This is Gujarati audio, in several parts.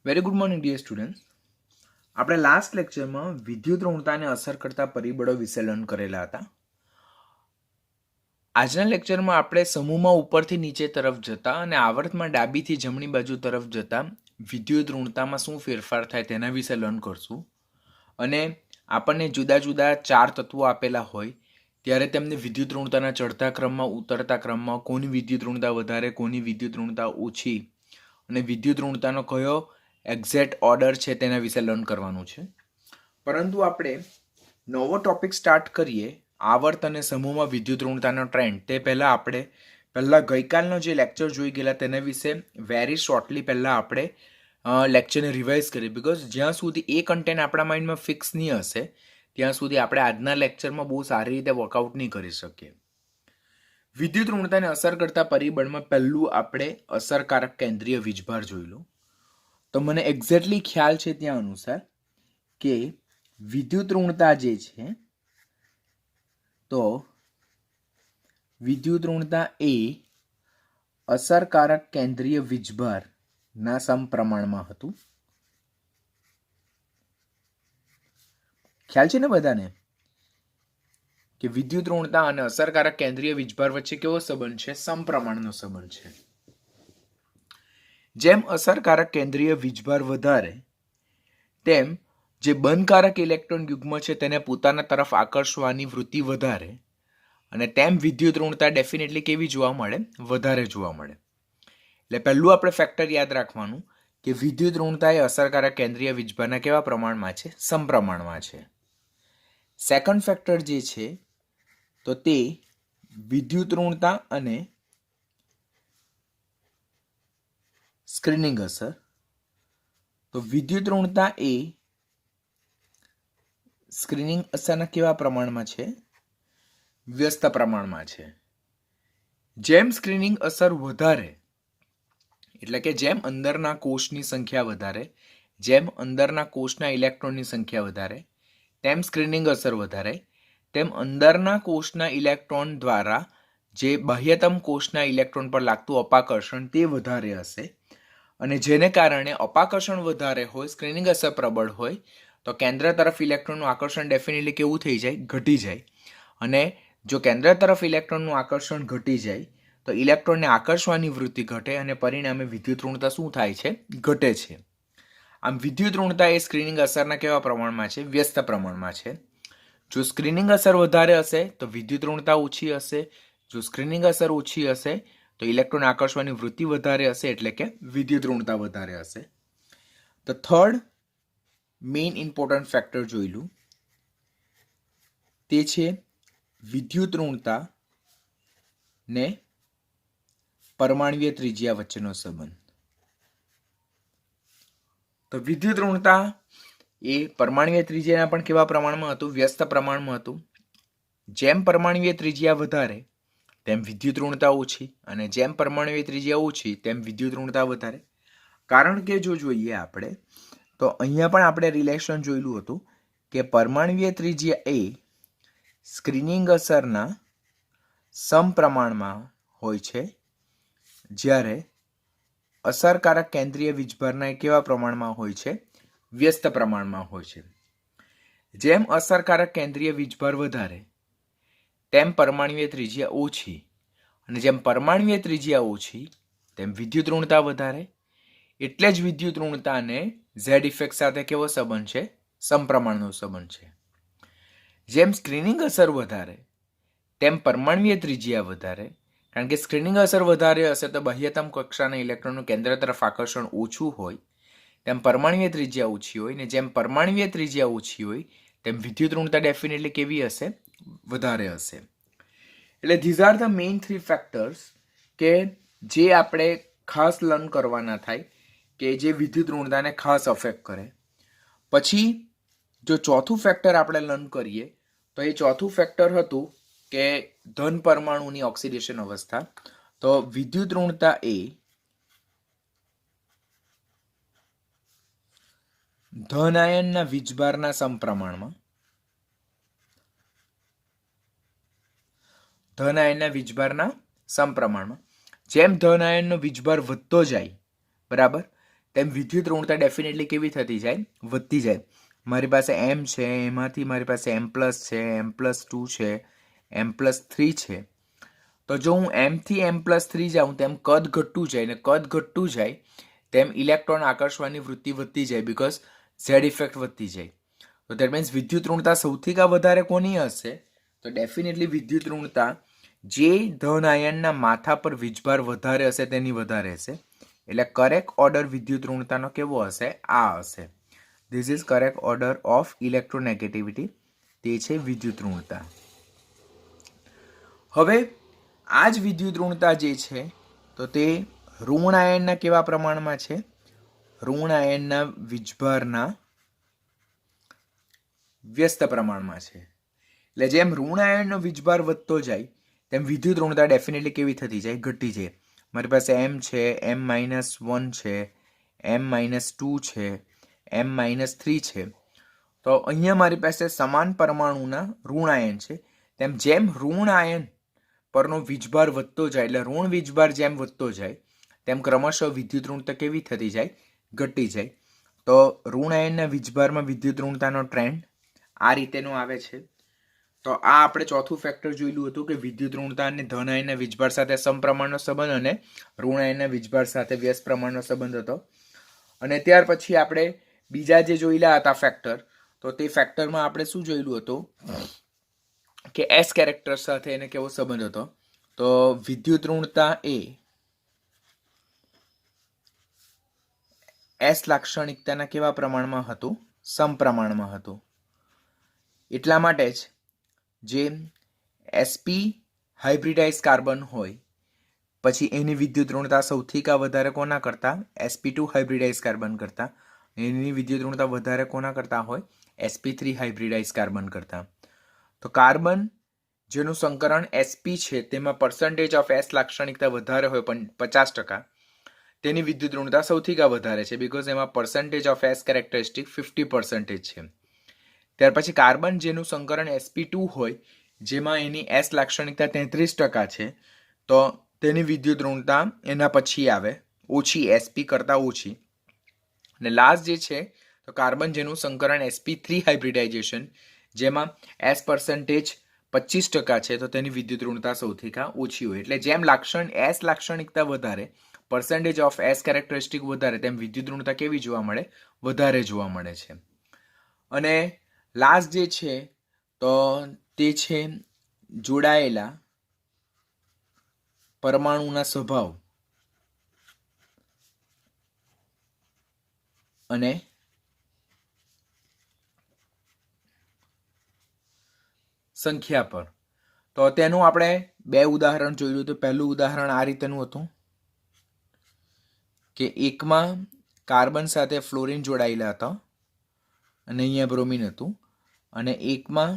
Very good morning dear students. આપણે લાસ્ટ લેક્ચરમાં વિદ્યુત ઋણતાને અસર કરતા પરિબળો વિશે લર્ન કરેલા હતા. આજના લેક્ચરમાં આપણે સમૂહમાં ઉપરથી નીચે તરફ જતા અને આવર્તમાં ડાબીથી જમણી બાજુ તરફ જતા વિદ્યુત ઋણતામાં શું ફેરફાર થાય તેના વિશે લર્ન કરશું. અને આપણને જુદા જુદા 4 તત્વો આપેલા હોય ત્યારે તેમને વિદ્યુત ઋણતાના ચડતા ક્રમમાં ઉતરતા ક્રમમાં કોની વિદ્યુત ઋણતા વધારે, કોની વિદ્યુત ઋણતા ઓછી અને વિદ્યુત ઋણતાનો કયો એક્ઝેક્ટ ઓર્ડર છે તેના વિશે લર્ન કરવાનું છે. પરંતુ આપણે નવો ટોપિક સ્ટાર્ટ કરીએ આવર્ત અને સમૂહમાં વિદ્યુત ઋણતાનો ટ્રેન્ડ. તે પહેલાં આપણે ગઈકાલનો જે લેક્ચર જોઈ ગયેલા તેના વિશે વેરી શોર્ટલી પહેલાં આપણે લેક્ચરને રિવાઇઝ કરીએ. બિકોઝ જ્યાં સુધી એ કન્ટેન્ટ આપણા માઇન્ડમાં ફિક્સ નહીં હશે ત્યાં સુધી આપણે આજના લેક્ચરમાં બહુ સારી રીતે વર્કઆઉટ નહીં કરી શકીએ. વિદ્યુત ઋણતાને અસર કરતા પરિબળમાં પહેલું આપણે અસરકારક કેન્દ્રીય વીજભાર જોઈ લો. તો મને એક્ઝેક્ટલી ખ્યાલ છે ત્યાં અનુસાર કે વિદ્યુત ઋણતા જે છે તો વિદ્યુત ઋણતા એ અસરકારક કેન્દ્રીય વીજભારના સમપ્રમાણમાં હતું. ખ્યાલ છે ને બધાને કે વિદ્યુત ઋણતા અને અસરકારક કેન્દ્રીય વીજભાર વચ્ચે કેવો સંબંધ છે? સમપ્રમાણનો સંબંધ છે. જેમ અસરકારક કેન્દ્રીય વીજભાર વધારે તેમ જે બંધકારક ઇલેક્ટ્રોન યુગ્મ છે તેને પોતાના તરફ આકર્ષવાની વૃત્તિ વધારે અને તેમ વિદ્યુત ઋણતા ડેફિનેટલી કેવી જોવા મળે? વધારે જોવા મળે. એટલે પહેલું આપણે ફેક્ટર યાદ રાખવાનું કે વિદ્યુત ઋણતા એ અસરકારક કેન્દ્રીય વીજભારના કેવા પ્રમાણમાં છે? સમપ્રમાણમાં છે. સેકન્ડ ફેક્ટર જે છે તો તે વિદ્યુત ઋણતા અને સ્ક્રીનિંગ અસર. તો વિદ્યુત ઋણતા એ સ્ક્રીનિંગ અસરના કેવા પ્રમાણમાં છે? વ્યસ્ત પ્રમાણમાં છે. જેમ સ્ક્રીનિંગ અસર વધારે એટલે કે જેમ અંદરના કોષની સંખ્યા વધારે, જેમ અંદરના કોષના ઇલેક્ટ્રોનની સંખ્યા વધારે, તેમ સ્ક્રીનિંગ અસર વધારે, તેમ અંદરના કોષના ઇલેક્ટ્રોન દ્વારા જે બાહ્યતમ કોષના ઇલેક્ટ્રોન પર લાગતું અપાકર્ષણ તે વધારે હશે. અને જેને કારણે અપાકર્ષણ વધારે હોય, સ્ક્રીનિંગ અસર પ્રબળ હોય તો કેન્દ્ર તરફ ઇલેક્ટ્રોનનું આકર્ષણ ડેફિનેટલી કેવું થઈ જાય? ઘટી જાય. અને જો કેન્દ્ર તરફ ઇલેક્ટ્રોનનું આકર્ષણ ઘટી જાય તો ઇલેક્ટ્રોનને આકર્ષવાની વૃત્તિ ઘટે અને પરિણામે વિદ્યુત ઋણતા શું થાય છે? ઘટે છે. આમ વિદ્યુત ઋણતા એ સ્ક્રીનિંગ અસરના કેવા પ્રમાણમાં છે? વ્યસ્ત પ્રમાણમાં છે. જો સ્ક્રીનિંગ અસર વધારે હશે તો વિદ્યુત ઋણતા ઓછી હશે. જો સ્ક્રીનિંગ અસર ઓછી હશે તો ઇલેક્ટ્રોન આકર્ષવાની વૃત્તિ વધારે હશે એટલે કે વિદ્યુત ઋણતા વધારે હશે. તો થર્ડ મેઇન ઇમ્પોર્ટન્ટ ફેક્ટર જોઈલું તે છે વિદ્યુત ઋણતા ને પરમાણ્વીય ત્રિજ્યા વચ્ચેનો સંબંધ. તો વિદ્યુત ઋણતા એ પરમાણ્વીય ત્રિજ્યાના પણ કેવા પ્રમાણમાં હતું? વ્યસ્ત પ્રમાણમાં હતું. જેમ પરમાણ્વીય ત્રિજ્યા વધારે તેમ વિદ્યુત ઋણતા ઓછી અને જેમ પરમાણ્વીય ત્રિજ્યા ઓછી તેમ વિદ્યુત ઋણતા વધારે. કારણ કે જો જોઈએ આપણે તો અહીંયા પણ આપણે રિલેશન જોયેલું હતું કે પરમાણ્વીય ત્રિજ્યા એ સ્ક્રીનિંગ અસરના સમપ્રમાણમાં હોય છે, જ્યારે અસરકારક કેન્દ્રીય વીજભારના કેવા પ્રમાણમાં હોય છે? વ્યસ્ત પ્રમાણમાં હોય છે. જેમ અસરકારક કેન્દ્રીય વીજભાર વધારે તેમ પરમાણ્વીય ત્રિજ્યા ઓછી અને જેમ પરમાણ્વીય ત્રિજ્યા ઓછી તેમ વિદ્યુત ઋણતા વધારે. એટલે જ વિદ્યુત ઋણતાને ઝેડ ઇફેક્ટ સાથે કેવો સંબંધ છે? સમપ્રમાણનો સંબંધ છે. જેમ સ્ક્રીનિંગ અસર વધારે તેમ પરમાણ્વીય ત્રિજ્યા વધારે. કારણ કે સ્ક્રીનિંગ અસર વધારે હશે તો બાહ્યતમ કક્ષાના ઇલેક્ટ્રોનનું કેન્દ્ર તરફ આકર્ષણ ઓછું હોય, તેમ પરમાણ્વીય ત્રિજ્યા ઓછી હોય. ને જેમ પરમાણ્વીય ત્રિજ્યા ઓછી હોય તેમ વિદ્યુત ઋણતા ડેફિનેટલી કેવી હશે? વધારે હશે. એટલે this are the main 3 factors કે જે આપણે ખાસ લર્ન કરવાના થાય કે જે વિદ્યુત ઋણતાને ખાસ અફેક્ટ કરે. પછી જો ચોથું ફેક્ટર આપણે લર્ન કરીએ તો એ ચોથું ફેક્ટર હતું કે ધન પરમાણુની ઓક્સિડેશન અવસ્થા. તો વિદ્યુત ઋણતા એ ધન આયનના વીજભારના સમપ્રમાણમાં ધન આયનના વીજભારના સમપ્રમાણમાં જેમ ધન આયનનો વીજભાર વધતો જાય, બરાબર, તેમ વિદ્યુત ઋણતા ડેફિનેટલી કેવી થતી જાય? વધતી જાય. મારી પાસે એમ છે, એમાંથી મારી પાસે એમ પ્લસ છે, એમ પ્લસ 2 છે, એમ પ્લસ 3 છે. તો જો હું એમથી એમ પ્લસ 3 જાઉં તેમ કદ ઘટતું જાય, ને કદ ઘટતું જાય તેમ ઇલેક્ટ્રોન આકર્ષવાની વૃત્તિ વધતી જાય, બીકોઝ ઝેડ ઇફેક્ટ વધતી જાય. તો દેટ મીન્સ વિદ્યુત ઋણતા સૌથી વધારે કોની હશે? તો ડેફિનેટલી વિદ્યુત ઋણતા જે ધન આયનના માથા પર વીજભાર વધારે હશે તેની વધારે હશે. એટલે કરેક્ટ ઓર્ડર વિદ્યુત ઋણતાનો કેવો હશે? આ હશે. This is correct order of electronegativity. તે છે વિદ્યુત ઋણતા. હવે આ જ વિદ્યુત ઋણતા જે છે તો તે ઋણ આયનના કેવા પ્રમાણમાં છે? ઋણ આયનના વીજભારના વ્યસ્ત પ્રમાણમાં છે. એટલે જેમ ઋણ આયનનો વીજભાર વધતો જાય તેમ વિદ્યુત ઋણતા ડેફિનેટલી કેવી થતી જાય? ઘટી જાય. મારી પાસે એમ છે, M-1 છે, M-2 છે, M-3 છે. તો અહીંયા મારી પાસે સમાન પરમાણુના ઋણ આયન છે. તેમ જેમ ઋણ આયન પરનો વીજભાર વધતો જાય, એટલે ઋણ વીજભાર જેમ વધતો જાય તેમ ક્રમશઃ વિદ્યુત ઋણતા કેવી થતી જાય? ઘટી જાય. તો ઋણ આયનના વીજભારમાં વિદ્યુત ઋણતાનો ટ્રેન્ડ આ રીતેનો આવે છે. તો આ આપણે ચોથું ફેક્ટર જોયેલું હતું કે વિદ્યુત ઋણતા અને ધન આયનના વીજભાર સાથે સમપ્રમાણનો સંબંધ અને ઋણ આયનના વીજભાર સાથે વ્યસ્ત પ્રમાણનો સંબંધ હતો. અને ત્યાર પછી આપણે બીજા જે જોયેલા હતા ફેક્ટર, તો તે ફેક્ટરમાં આપણે શું જોયેલું હતું કે એસ કેરેક્ટર સાથે એને કેવો સંબંધ હતો? તો વિદ્યુત ઋણતા એ એસ લાક્ષણિકતાના કેવા પ્રમાણમાં હતું? સમપ્રમાણમાં હતું. એટલા માટે જ જે sp હાઇબ્રિડાઇઝ કાર્બન હોય પછી એની વિદ્યુત ઋણતા સૌથી વધારે કોના કરતા? sp2 હાઇબ્રિડાઇઝ કાર્બન કરતા. એની વિદ્યુત ઋણતા વધારે કોના કરતા હોય? sp3 હાઇબ્રિડાઇઝ કાર્બન કરતા. તો કાર્બન જેનું સંકરણ sp છે તેમાં પર્સન્ટેજ ઓફ s લાક્ષણિકતા વધારે હોય પણ 50%, તેની વિદ્યુત ઋણતા સૌથી વધારે છે, બીકોઝ એમાં પર્સન્ટેજ ઓફ s કેરેક્ટરિસ્ટિક 50% છે. ત્યાર પછી કાર્બન જેનું સંકરણ sp2 હોય જેમાં એની s લાક્ષણિકતા 33% છે, તો તેની વિદ્યુત ઋણતા એના પછી આવે ઓછી, sp કરતાં ઓછી. અને લાસ્ટ જે છે તો કાર્બન જેનું સંકરણ sp3 હાઇબ્રિડાઇઝેશન જેમાં s પર્સન્ટેજ 25% છે, તો તેની વિદ્યુત ઋણતા સૌથી ઓછી હોય. એટલે જેમ s લાક્ષણિકતા વધારે, પર્સન્ટેજ ઓફ s કેરેક્ટરિસ્ટિક વધારે, તેમ વિદ્યુત ઋણતા કેવી જોવા મળે? વધારે જોવા મળે છે. અને લાસ્ટ જે છે તો તે છે જોડાયેલા પરમાણુના સ્વભાવ અને સંખ્યા પર. તો તેનું આપણે બે ઉદાહરણ જોયું હતું. પહેલું ઉદાહરણ આ રીતેનું હતું કે એકમાં કાર્બન સાથે ફ્લોરિન જોડાયેલા હતા અને અહીંયા બ્રોમિન હતું, અને એકમાં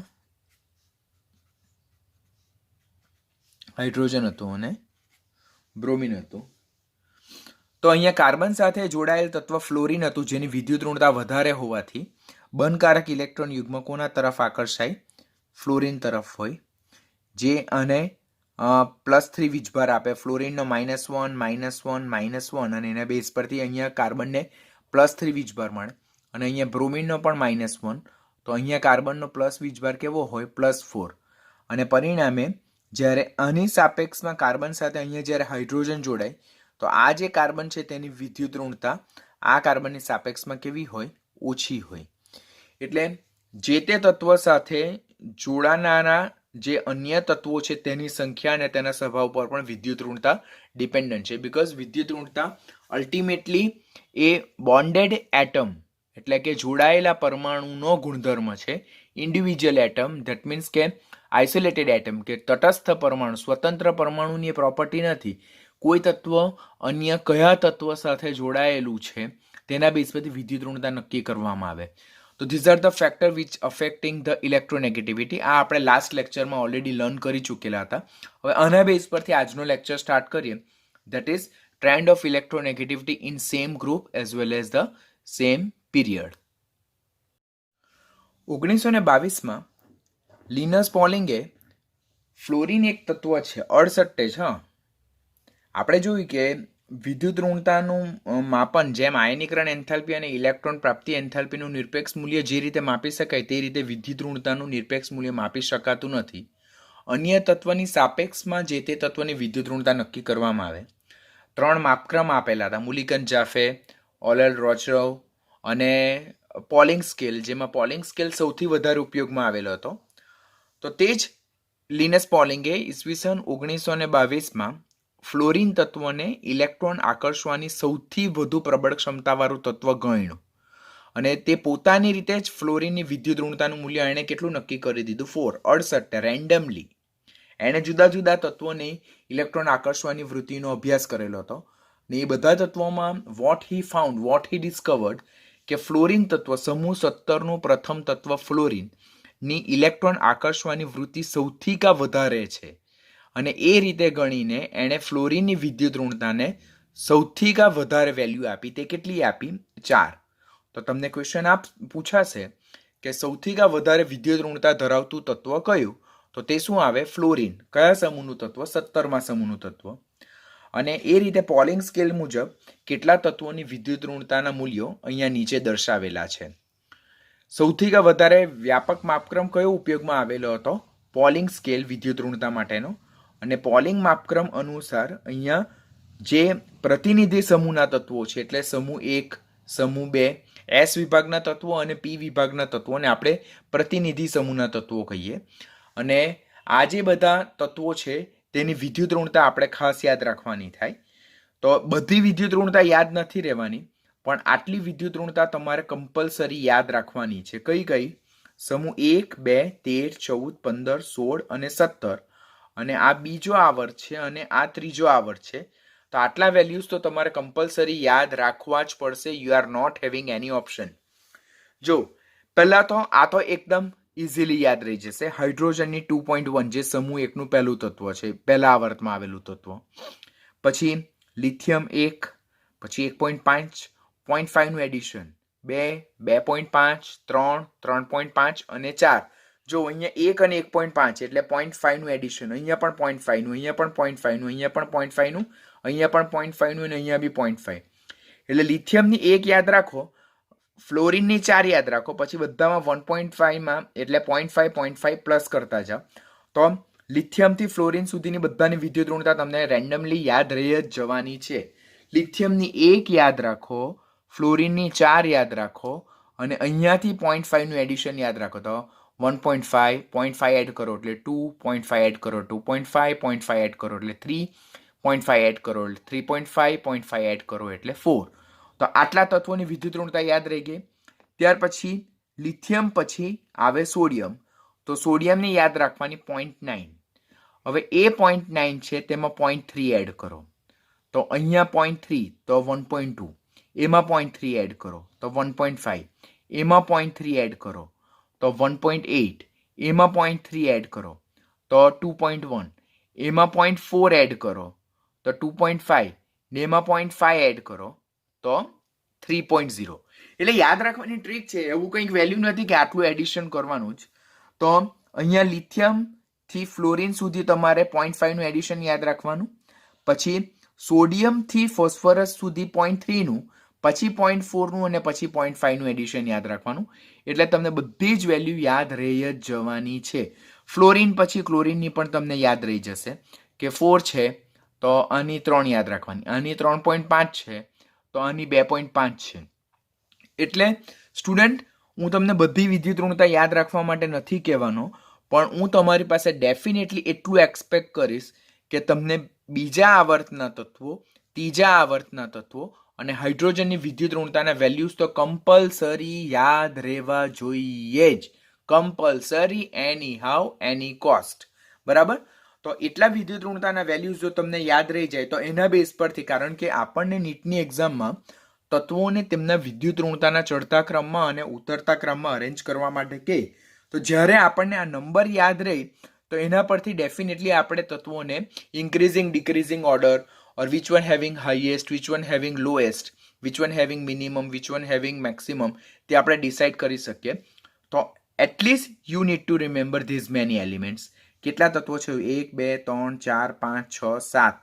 હાઇડ્રોજન હતું અને બ્રોમિન હતું. તો અહીંયા કાર્બન સાથે જોડાયેલ તત્વ ફ્લોરિન હતું જેની વિદ્યુત ઋણતા વધારે હોવાથી બંધકારક ઇલેક્ટ્રોન યુગ્મ કોના તરફ આકર્ષાય? ફ્લોરિન તરફ હોય, જે આને +3 વીજભાર આપે. ફ્લોરિનનો -1, -1, અને એના બેઝ પરથી અહીંયા કાર્બનને +3 વીજભાર મળે, અને અહીંયા બ્રોમિનનો પણ -1, તો અહીંયા કાર્બનનો પ્લસ વીજભાર કેવો હોય? +4. અને પરિણામે જ્યારે આની સાપેક્ષમાં કાર્બન સાથે અહીંયા જ્યારે હાઇડ્રોજન જોડાય તો આ જે કાર્બન છે તેની વિદ્યુત ઋણતા આ કાર્બનની સાપેક્ષમાં કેવી હોય? ઓછી હોય. એટલે જે તે તત્વ સાથે જોડાનારા જે અન્ય તત્વો છે તેની સંખ્યા અને તેના સ્વભાવ પર પણ વિદ્યુત ઋણતા ડિપેન્ડન્ટ છે, બીકોઝ વિદ્યુત ઋણતા અલ્ટિમેટલી એ બોન્ડેડ એટમ એટલે કે જોડાયેલા પરમાણુનો ગુણધર્મ છે. ઇન્ડિવિજ્યુઅલ એટમ, ધેટ મીન્સ કે આઇસોલેટેડ એટમ કે તટસ્થ પરમાણુ, સ્વતંત્ર પરમાણુની પ્રોપર્ટી નથી. કોઈ તત્વ અન્ય કયા તત્વ સાથે જોડાયેલું છે તેના બેઝ પરથી વિદ્યુત ઋણતા નક્કી કરવામાં આવે. તો these are the factor which affecting the electronegativity. આ આપણે લાસ્ટ લેક્ચરમાં ઓલરેડી લર્ન કરી ચૂકેલા હતા. હવે આના બેઝ પરથી આજનો લેક્ચર સ્ટાર્ટ કરીએ, that is trend of electronegativity in same group as well as the same period. 1922માં લિનસ પોલિંગે ફ્લોરિન એક તત્વ છે 68, આપણે જોયું કે વિદ્યુત ઋણતાનું માપન જેમ આયનીકરણ એન્થાલ્પી અને ઇલેક્ટ્રોન પ્રાપ્તિ એન્થાલ્પીનું નિરપેક્ષ મૂલ્ય જે રીતે માપી શકાય તે રીતે વિદ્યુત ઋણતાનું નિરપેક્ષ મૂલ્ય માપી શકાતું નથી. અન્ય તત્વની સાપેક્ષમાં જે તે તત્વની વિદ્યુત ઋણતા નક્કી કરવામાં આવે. 3 માપક્રમ આપેલા હતા, મુલિકન જાફે, ઓલેલ રોચરવ અને પોલિંગ સ્કેલ, જેમાં પોલિંગ સ્કેલ સૌથી વધારે ઉપયોગમાં આવેલો હતો. તો તે જ લિનસ પોલિંગે ઈસવીસન 1922માં ફ્લોરિન તત્વને ઇલેક્ટ્રોન આકર્ષવાની સૌથી વધુ પ્રબળ ક્ષમતાવાળું તત્વ ગણ્યું અને તે પોતાની રીતે જ ફ્લોરિનની વિદ્યુત ઋણતાનું મૂલ્ય એણે કેટલું નક્કી કરી દીધું? 4 રેન્ડમલી. એણે જુદા જુદા તત્વોને ઇલેક્ટ્રોન આકર્ષવાની વૃત્તિનો અભ્યાસ કરેલો હતો ને એ બધા તત્વોમાં વોટ હી ડિસ્કવર્ડ કે ફ્લોરિન તત્વ સમૂહ 17નું પ્રથમ તત્વ ફ્લોરિન ની ઇલેક્ટ્રોન આકર્ષવાની વૃત્તિ સૌથી કા વધારે છે અને એ રીતે ગણીને એણે ફ્લોરિનની વિદ્યુત ઋણતાને સૌથી કા વધારે વેલ્યુ આપી. તે કેટલી આપી? 4. તો તમને ક્વેશ્ચન પૂછાશે કે સૌથી કા વધારે વિદ્યુત ઋણતા ધરાવતું તત્વ કયું? તો તે શું આવે? ફ્લોરિન. કયા સમૂહનું તત્વ? 17મા સમૂહનું તત્વ. અને એ રીતે પોલિંગ સ્કેલ મુજબ કેટલા તત્વોની વિદ્યુત ઋણતાના મૂલ્યો અહીંયા નીચે દર્શાવેલા છે. સૌથી કા વધારે વ્યાપક માપક્રમ કયો ઉપયોગમાં આવેલો હતો? પોલિંગ સ્કેલ વિદ્યુત ઋણતા માટેનો. અને પોલિંગ માપક્રમ અનુસાર અહીંયા જે પ્રતિનિધિ સમૂહના તત્વો છે એટલે સમૂહ 1, સમૂહ 2, એસ વિભાગના તત્વો અને પી વિભાગના તત્વોને આપણે પ્રતિનિધિ સમૂહના તત્વો કહીએ. અને આ જે બધા તત્વો છે તેની વિદ્યુત ઋણતા આપણે ખાસ યાદ રાખવાની થાય. તો બધી વિદ્યુત ઋણતા યાદ નથી રહેવાની, પણ આટલી વિદ્યુત ઋણતા તમારે કમ્પલસરી યાદ રાખવાની છે. કઈ કઈ? સમૂહ 1, 2, 13, 14, 15, 16 અને 17. અને આ બીજો આવર્ત છે અને આ ત્રીજો આવર્ત છે. તો આટલા વેલ્યુઝ તો તમારે કમ્પલસરી યાદ રાખવા જ પડશે. You are not having any option. જો પહેલા તો આ તો એકદમ ઇઝીલી યાદ રહી જશે. હાઇડ્રોજનની 2.1 જે સમૂહ 1 નું પહેલું તત્વ છે, પહેલા આવર્તમાં આવેલું તત્વ. પછી લિથિયમ 1, પછી 1.5, 0.5 નું એડિશન, 2, 2.5, 3, 3.5 અને 4. જો અહીંયા 1 અને 1.5 એટલે 0.5 નું એડિશન, અહીંયા પણ 0.5 નું, અહીંયા પણ 0.5 નું, અહીંયા પણ 0.5 નું, અહીંયા પણ 0.5 નું અને અહીંયા બી 0.5. એટલે લિથિયમની 1 યાદ રાખો, ફ્લોરિનની 4 યાદ રાખો, પછી બધામાં 1.5 માં એટલે 0.5 પ્લસ કરતા જાઓ. તો લિથિયમથી ફ્લોરિન સુધીની બધાની વિદ્યુત ઋણતા તમને રેન્ડમલી યાદ રહી જ જવાની છે. લિથિયમની 1 યાદ રાખો, ફ્લોરિનની 4 યાદ રાખો અને અહીંયાથી 0.5 નું એડિશન યાદ રાખો. તો 1.5, 0.5 એડ કરો એટલે 2, 0.5 એડ કરો 2.5, 0.5 એડ કરો એટલે 3, 0.5 એડ કરો એટલે 3.5, 0.5 એડ કરો એટલે 4. તો આટલા તત્વોની વિદ્યુત ઋણતા યાદ રહી ગઈ. ત્યાર પછી લિથિયમ પછી આવે સોડિયમ. તો સોડિયમની યાદ રાખવાની 0.9. હવે એ 0.9 છે તેમાં 0.3 એડ કરો. તો અહીંયા 0.3 તો 1.2. એમાં 0.3 એડ કરો તો 1.5. એમાં 0.3 એડ કરો તો 1.8. એમાં 0.3 એડ કરો તો 2.1. એમાં 0.4 એડ કરો તો 2.5. ને એમાં 0.5 એડ કરો તો 3.0. એટલે યાદ રાખવાની ટ્રીક છે, એવું કંઈક વેલ્યુ નથી કે આટલું એડિશન કરવાનું જ. તો અહીંયા લિથિયમ થી ફ્લોરિન સુધી તમારે 0.5 નું એડિશન યાદ રાખવાનું. પછી સોડિયમ થી ફોસ્ફરસ સુધી 0.3 નું, પછી 0.4 નું અને પછી 0.5 નું એડિશન યાદ રાખવાનું. એટલે તમને બધી જ વેલ્યુ યાદ રહી જ જવાની છે. ફ્લોરિન પછી ક્લોરિનની પણ તમને યાદ રહી જશે કે 4 છે તો આની 3 યાદ રાખવાની, આની 3.5 છે તો આની 2.5 છે. એટલે સ્ટુડન્ટ, હું તમને બધી વિદ્યુત ઋણતા યાદ રાખવા માટે નથી કહેવાનો, પણ હું તમારી પાસે ડેફિનેટલી એટલું એક્સપેક્ટ કરીશ કે તમને બીજા આવર્તના તત્વો, ત્રીજા આવર્તના તત્વો અને હાઇડ્રોજનની વિદ્યુત ઋણતાના વેલ્યુઝ તો કમ્પલસરી યાદ રહેવા જોઈએ જ. Compulsory, any how, any cost. બરાબર? તો એટલા વિદ્યુત ઋણતાના વેલ્યુઝ જો તમને યાદ રહી જાય તો એના બેઝ પરથી, કારણ કે આપણને નીટની એક્ઝામમાં તત્વોને તેમના વિદ્યુત ઋણતાના ચડતા ક્રમમાં અને ઉતરતા ક્રમમાં અરેન્જ કરવા માટે કહે, તો જ્યારે આપણને આ નંબર યાદ રહે તો એના પરથી ડેફિનેટલી આપણે તત્વોને increasing decreasing order or which one having highest, which one having lowest, which one having minimum, which one having maximum, તે આપણે ડિસાઇડ કરી શકીએ. તો at least you need to remember these many elements. કેટલા તત્વો છે? 1, 2, 3, 4, 5, 6, 7.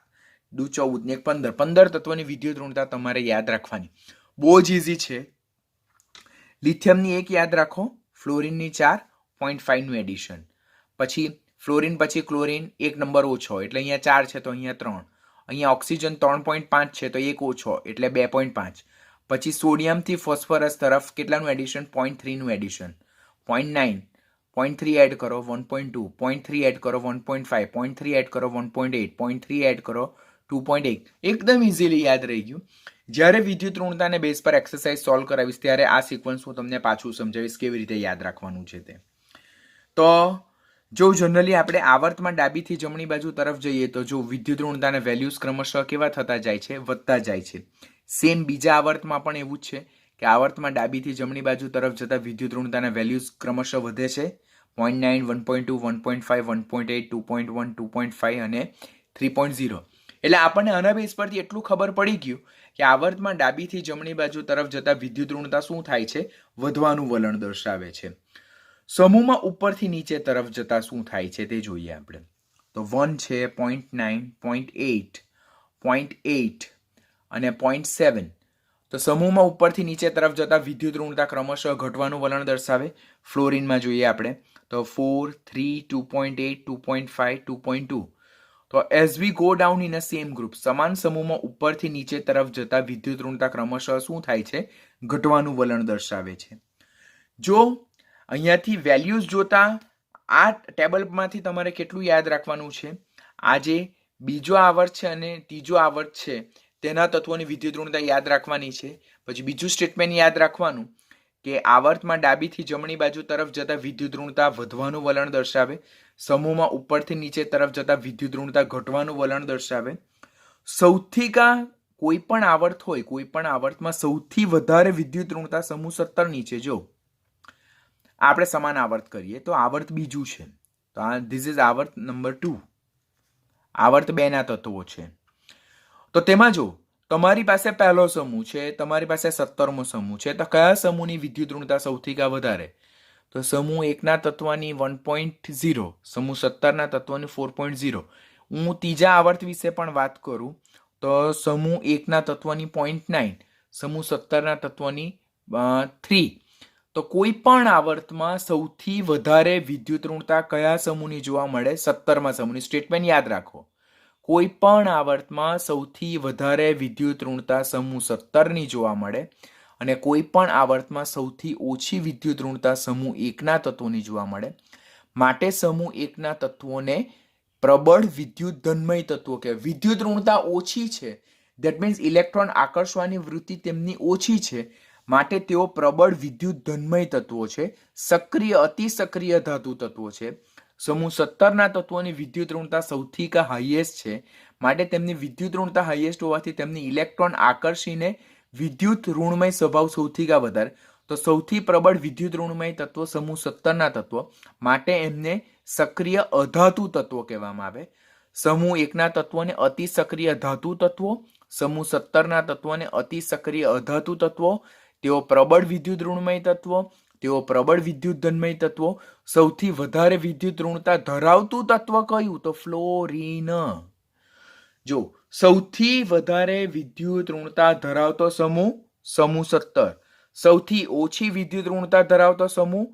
દુ 14 ને 1 15 તત્વોની વિદ્યુત ઋણતા તમારે યાદ રાખવાની. બહુ જ ઇઝી છે. લિથિયમની એક યાદ રાખો, ફ્લોરિનની 4, 0.5 નું એડિશન. પછી ફ્લોરિન પછી ક્લોરિન 1 નંબર ઓછો એટલે અહીંયા 4 છે તો અહીંયા 3. અહીંયા ઓક્સિજન 3.5 છે તો 1 ઓછો એટલે 2.5. પછી સોડિયમથી ફોસ્ફરસ તરફ કેટલાનું એડિશન? 0.3 નું એડિશન. 0.9, 0.3 એડ કરો 1.2, 0.3 એડ કરો 1.5, 0.3 એડ કરો 1.8, 0.3 એડ કરો 2.8. એકદમ ઇઝીલી યાદ રહી ગયું. જ્યારે વિદ્યુત ઋણતાને બેઝ પર એક્સરસાઇઝ સોલ્વ કરાવીશ ત્યારે આ સિક્વન્સ હું તમને પાછું સમજાવીશ કેવી રીતે યાદ રાખવાનું છે તે. તો જો જનરલી આપણે આવર્તમાં ડાબીથી જમણી બાજુ તરફ જઈએ તો જો વિદ્યુત ઋણતાના વેલ્યુઝ ક્રમશઃ કેવા થતા જાય છે? વધતા જાય છે. સેમ બીજા આવર્તમાં પણ એવું જ છે કે આવર્તમાં ડાબીથી જમણી બાજુ તરફ જતા વિદ્યુત ઋણતાના વેલ્યુઝ ક્રમશઃ વધે છે. 0.9, 1.2, 1.5, 1.8, 2.1, 2.5 અને 3.0. એટલે આપણને આના બેઝ પરથી એટલું ખબર પડી ગયું કે આવર્તમાં ડાબીથી જમણી બાજુ તરફ જતા વિદ્યુત ઋણતા શું થાય છે? વધવાનું વલણ દર્શાવે છે. સમૂહમાં ઉપરથી નીચે તરફ જતા શું થાય છે તે જોઈએ આપણે. તો 1 છે, 0.9, 0.8, 0.8 અને 0.7. તો સમૂહમાં ઉપરથી નીચે તરફ જતા વિદ્યુત ઋણતા ક્રમશઃ ઘટવાનું વલણ દર્શાવે. ફ્લોરિનમાં જોઈએ આપણે તો 4, 3, 2.8, 2.5, 2.2. તો as we go down in a same group, સમાન સમૂહમાં ઉપરથી નીચે તરફ જતા વિદ્યુત ઋણતા ક્રમશઃ શું થાય છે? ઘટવાનું વલણ દર્શાવે છે. જો અહીંયાથી વેલ્યુઝ જોતા આ ટેબલમાંથી તમારે કેટલું યાદ રાખવાનું છે? આ જે બીજો આવર્ત છે અને ત્રીજો આવર્ત છે તેના તત્વોની વિદ્યુત ઋણતા યાદ રાખવાની છે. પછી બીજું સ્ટેટમેન્ટ યાદ રાખવાનું કે આવર્તમાં ડાબીથી જમણી બાજુ તરફ જતા વિદ્યુત ઋણતા વધવાનું વલણ દર્શાવે. સમૂહમાં ઉપરથી નીચે તરફ જતા વિદ્યુત ઋણતા ઘટવાનું વલણ દર્શાવે. સૌથી કોઈ પણ આવર્ત હોય, કોઈ પણ આવર્તમાં સૌથી વધારે વિદ્યુત ઋણતા સમૂહ 17 ની છે. જો આપણે સમાન આવર્ત કરીએ તો આવર્ત બીજું છે, તો આ ધીસ ઇઝ આવર્ત નંબર 2. આવર્ત 2 ના તત્વો છે. તો તેમાં જો તમારી પાસે પહેલો સમૂહ છે, તમારી પાસે 17મો સમૂહ છે, તો કયા સમૂહની વિદ્યુત ઋણતા સૌથી વધારે? તો સમૂહ 1 ના તત્વની 1.0, સમૂહ 17 ના તત્વની 4.0. હું ત્રીજા આવર્ત વિશે પણ વાત કરું તો સમૂહ 1 ના તત્વની 0.9, સમૂહ 17 ના તત્વની 3. તો કોઈ પણ આવર્તમાં સૌથી વધારે વિદ્યુત ઋણતા કયા સમૂહની જોવા મળે? 17મા સમૂહની. સ્ટેટમેન્ટ યાદ રાખો. કોઈ પણ આવર્તમાં સૌથી વધારે વિદ્યુત ઋણતા સમૂહ 17ની જોવા મળે અને કોઈ પણ આવર્તમાં સૌથી ઓછી વિદ્યુત ઋણતા સમૂહ 1 ના તત્વોની જોવા મળે. માટે સમૂહ 1 ના તત્વોને પ્રબળ વિદ્યુત ધનમય તત્વો કહેવાય. વિદ્યુત ઋણતા ઓછી છે, ધેટ મીન્સ ઇલેક્ટ્રોન આકર્ષવાની વૃત્તિ તેમની ઓછી છે, માટે તેઓ પ્રબળ વિદ્યુત ધનમય તત્વો છે. સક્રિય અતિ સક્રિય ધાતુ તત્વો છે. સમૂહ 17 ના તત્વોની વિદ્યુત ઋણતા સૌથી હાઈએસ્ટ છે, માટે તેમની વિદ્યુત ઋણતા હાઈએસ્ટ હોવાથી તેમની ઇલેક્ટ્રોન આકર્ષીને વિદ્યુત ઋણમય સ્વભાવ સૌથી વધારે. તો સૌથી પ્રબળ વિદ્યુત ઋણમય તત્વો સમૂહ 17 ના તત્વો, માટે એમને સક્રિય અધાતુ તત્વો કહેવામાં આવે. સમૂહ 1 ના તત્વોને અતિ સક્રિય ધાતુ તત્વો, સમૂહ 17 ના તત્વોને અતિ સક્રિય અધાતુ તત્વો. તેઓ પ્રબળ વિદ્યુત ઋણમય તત્વો, તેઓ પ્રબળ વિદ્યુત ધનમય તત્વો. સૌથી વધારે વિદ્યુત ઋણતા ધરાવતું તત્વ કયું? તો ફ્લોરિન. જો સૌથી વધારે વિદ્યુત ઋણતા ધરાવતો સમૂહ 17. સૌથી ઓછી વિદ્યુત ઋણતા ધરાવતો સમૂહ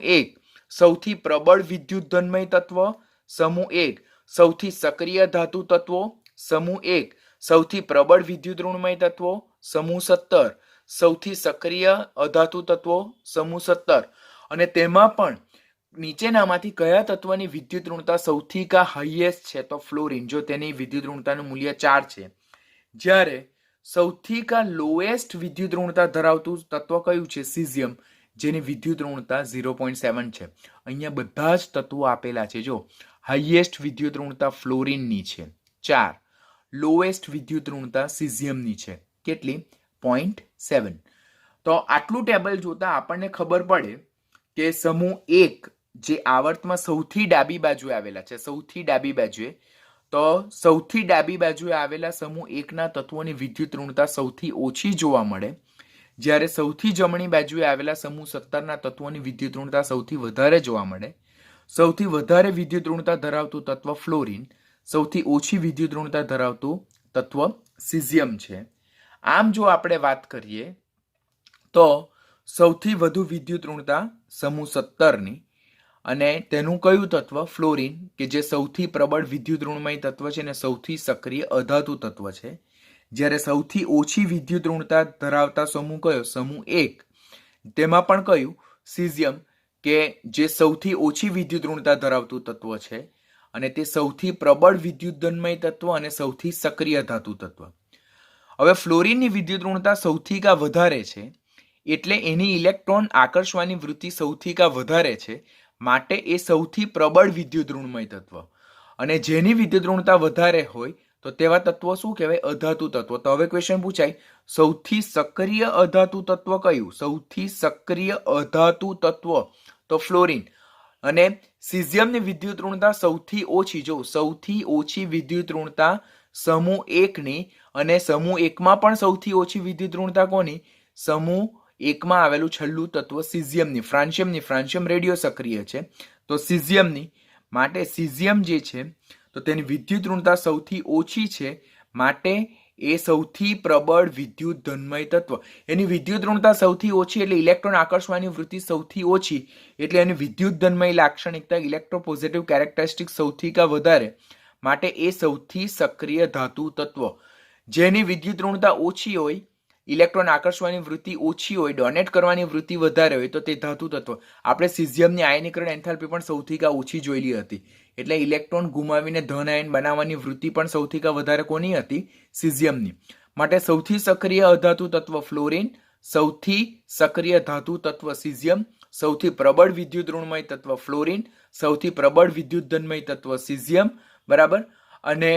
1. સૌથી પ્રબળ વિદ્યુત ધનમય તત્વ સમૂહ 1. સૌથી સક્રિય ધાતુ તત્વો સમૂહ 1. સૌથી પ્રબળ વિદ્યુત ઋણમય તત્વો સમૂહ 17. સૌથી સક્રિય અધાતુ તત્વો સમૂહ 17. અને તેમાં પણ નીચેનામાંથી કયા તત્વની વિદ્યુત ઋણતા સૌથી હાઈએસ્ટ છે? તો ફ્લોરિન. જો તેની વિદ્યુત ઋણતાનું મૂલ્ય 4 છે. જ્યારે સૌથી લોએસ્ટ વિદ્યુત ઋણતા ધરાવતું તત્વ કયું છે? સીઝિયમ, જેની વિદ્યુત ઋણતા 0.7 છે. અહીંયા બધા જ તત્વો આપેલા છે. જો હાઈએસ્ટ વિદ્યુત ઋણતા ફ્લોરિનની છે 4, લોએસ્ટ વિદ્યુત ઋણતા સીઝિયમની છે કેટલી? 0.7. તો આટલું ટેબલ જોતા આપણને ખબર પડે કે સમૂહ 1 જે આવર્તમાં સૌથી ડાબી બાજુએ આવેલા છે, સૌથી ડાબી બાજુએ, તો સૌથી ડાબી બાજુએ આવેલા સમૂહ 1 ના તત્વોની વિદ્યુત ઋણતા સૌથી ઓછી જોવા મળે, જ્યારે સૌથી જમણી બાજુએ આવેલા સમૂહ 17 ના તત્વોની વિદ્યુત ઋણતા સૌથી વધારે જોવા મળે. સૌથી વધારે વિદ્યુત ઋણતા ધરાવતું તત્વ ફ્લોરિન, સૌથી ઓછી વિદ્યુત ઋણતા ધરાવતું તત્વ સીઝિયમ છે. આમ જો આપણે વાત કરીએ તો સૌથી વધુ વિદ્યુત ઋણતા સમૂહ 17ની અને તેનું કયું તત્વ ફ્લોરિન કે જે સૌથી પ્રબળ વિદ્યુત ઋણમય તત્વ છે અને સૌથી સક્રિય અધાતુ તત્વ છે. જ્યારે સૌથી ઓછી વિદ્યુત ઋણતા ધરાવતા સમૂહ કયો સમૂહ 1 તેમાં પણ કયું સીઝિયમ કે જે સૌથી ઓછી વિદ્યુત ઋણતા ધરાવતું તત્વ છે અને તે સૌથી પ્રબળ વિદ્યુત ધનમય તત્વ અને સૌથી સક્રિય ધાતુ તત્વ. હવે ફ્લોરિનની વિદ્યુત ઋણતા સૌથી કા વધારે છે એટલે એની ઇલેક્ટ્રોન આકર્ષવાની વૃત્તિ સૌથી કા વધારે છે, માટે એ સૌથી પ્રબળ વિદ્યુત ઋણમય તત્વ. અને જેની વિદ્યુત ઋણતા વધારે હોય તો તેવા તત્વો શું કહેવાય અધાતુ તત્વ. તો હવે ક્વેશ્ચન પૂછાય સૌથી સક્રિય અધાતુ તત્વ કયું? સૌથી સક્રિય અધાતુ તત્વ તો ફ્લોરિન. અને સીઝિયમની વિદ્યુત ઋણતા સૌથી ઓછી, જો સૌથી ઓછી વિદ્યુત ઋણતા સમૂહ 1ની અને સમૂહ 1માં પણ સૌથી ઓછી વિદ્યુત ઋણતા કોની? સમૂહ 1માં આવેલું છેલ્લું તત્વ સીઝિયમની. ફ્રાન્સિયમ રેડિયો સક્રિય છે તો સીઝિયમની, માટે સીઝિયમ જે છે તો તેની વિદ્યુત ઋણતા સૌથી ઓછી છે, માટે એ સૌથી પ્રબળ વિદ્યુત ધનમય તત્વ. એની વિદ્યુત ઋણતા સૌથી ઓછી એટલે ઇલેક્ટ્રોન આકર્ષવાની વૃત્તિ સૌથી ઓછી એટલે એની વિદ્યુત ધનમય લાક્ષણિકતા ઇલેક્ટ્રોપોઝિટિવ કેરેક્ટરિસ્ટિક સૌથી કા વધારે, માટે એ સૌથી સક્રિય ધાતુ તત્વ. જેની વિદ્યુત ઋણતા ઓછી હોય, ઇલેક્ટ્રોન આકર્ષવાની વૃત્તિ ઓછી હોય, ડોનેટ કરવાની વૃત્તિ વધારે હોય તો તે ધાતુ તત્વ. આપણે સીઝિયમની આયનીકરણ એન્થાલ્પી પણ સૌથી કા ઓછી જોયેલી હતી, એટલે ઇલેક્ટ્રોન ગુમાવીને ધન આયન બનાવવાની વૃત્તિ પણ સૌથી કા વધારે કોની હતી? સીઝિયમની. માટે સૌથી સક્રિય અધાતુ તત્વ ફ્લોરિન, સૌથી સક્રિય ધાતુ તત્વ સીઝિયમ, સૌથી પ્રબળ વિદ્યુત ઋણમય તત્વ ફ્લોરિન, સૌથી પ્રબળ વિદ્યુત ધનમય તત્વ સીઝિયમ, બરાબર. અને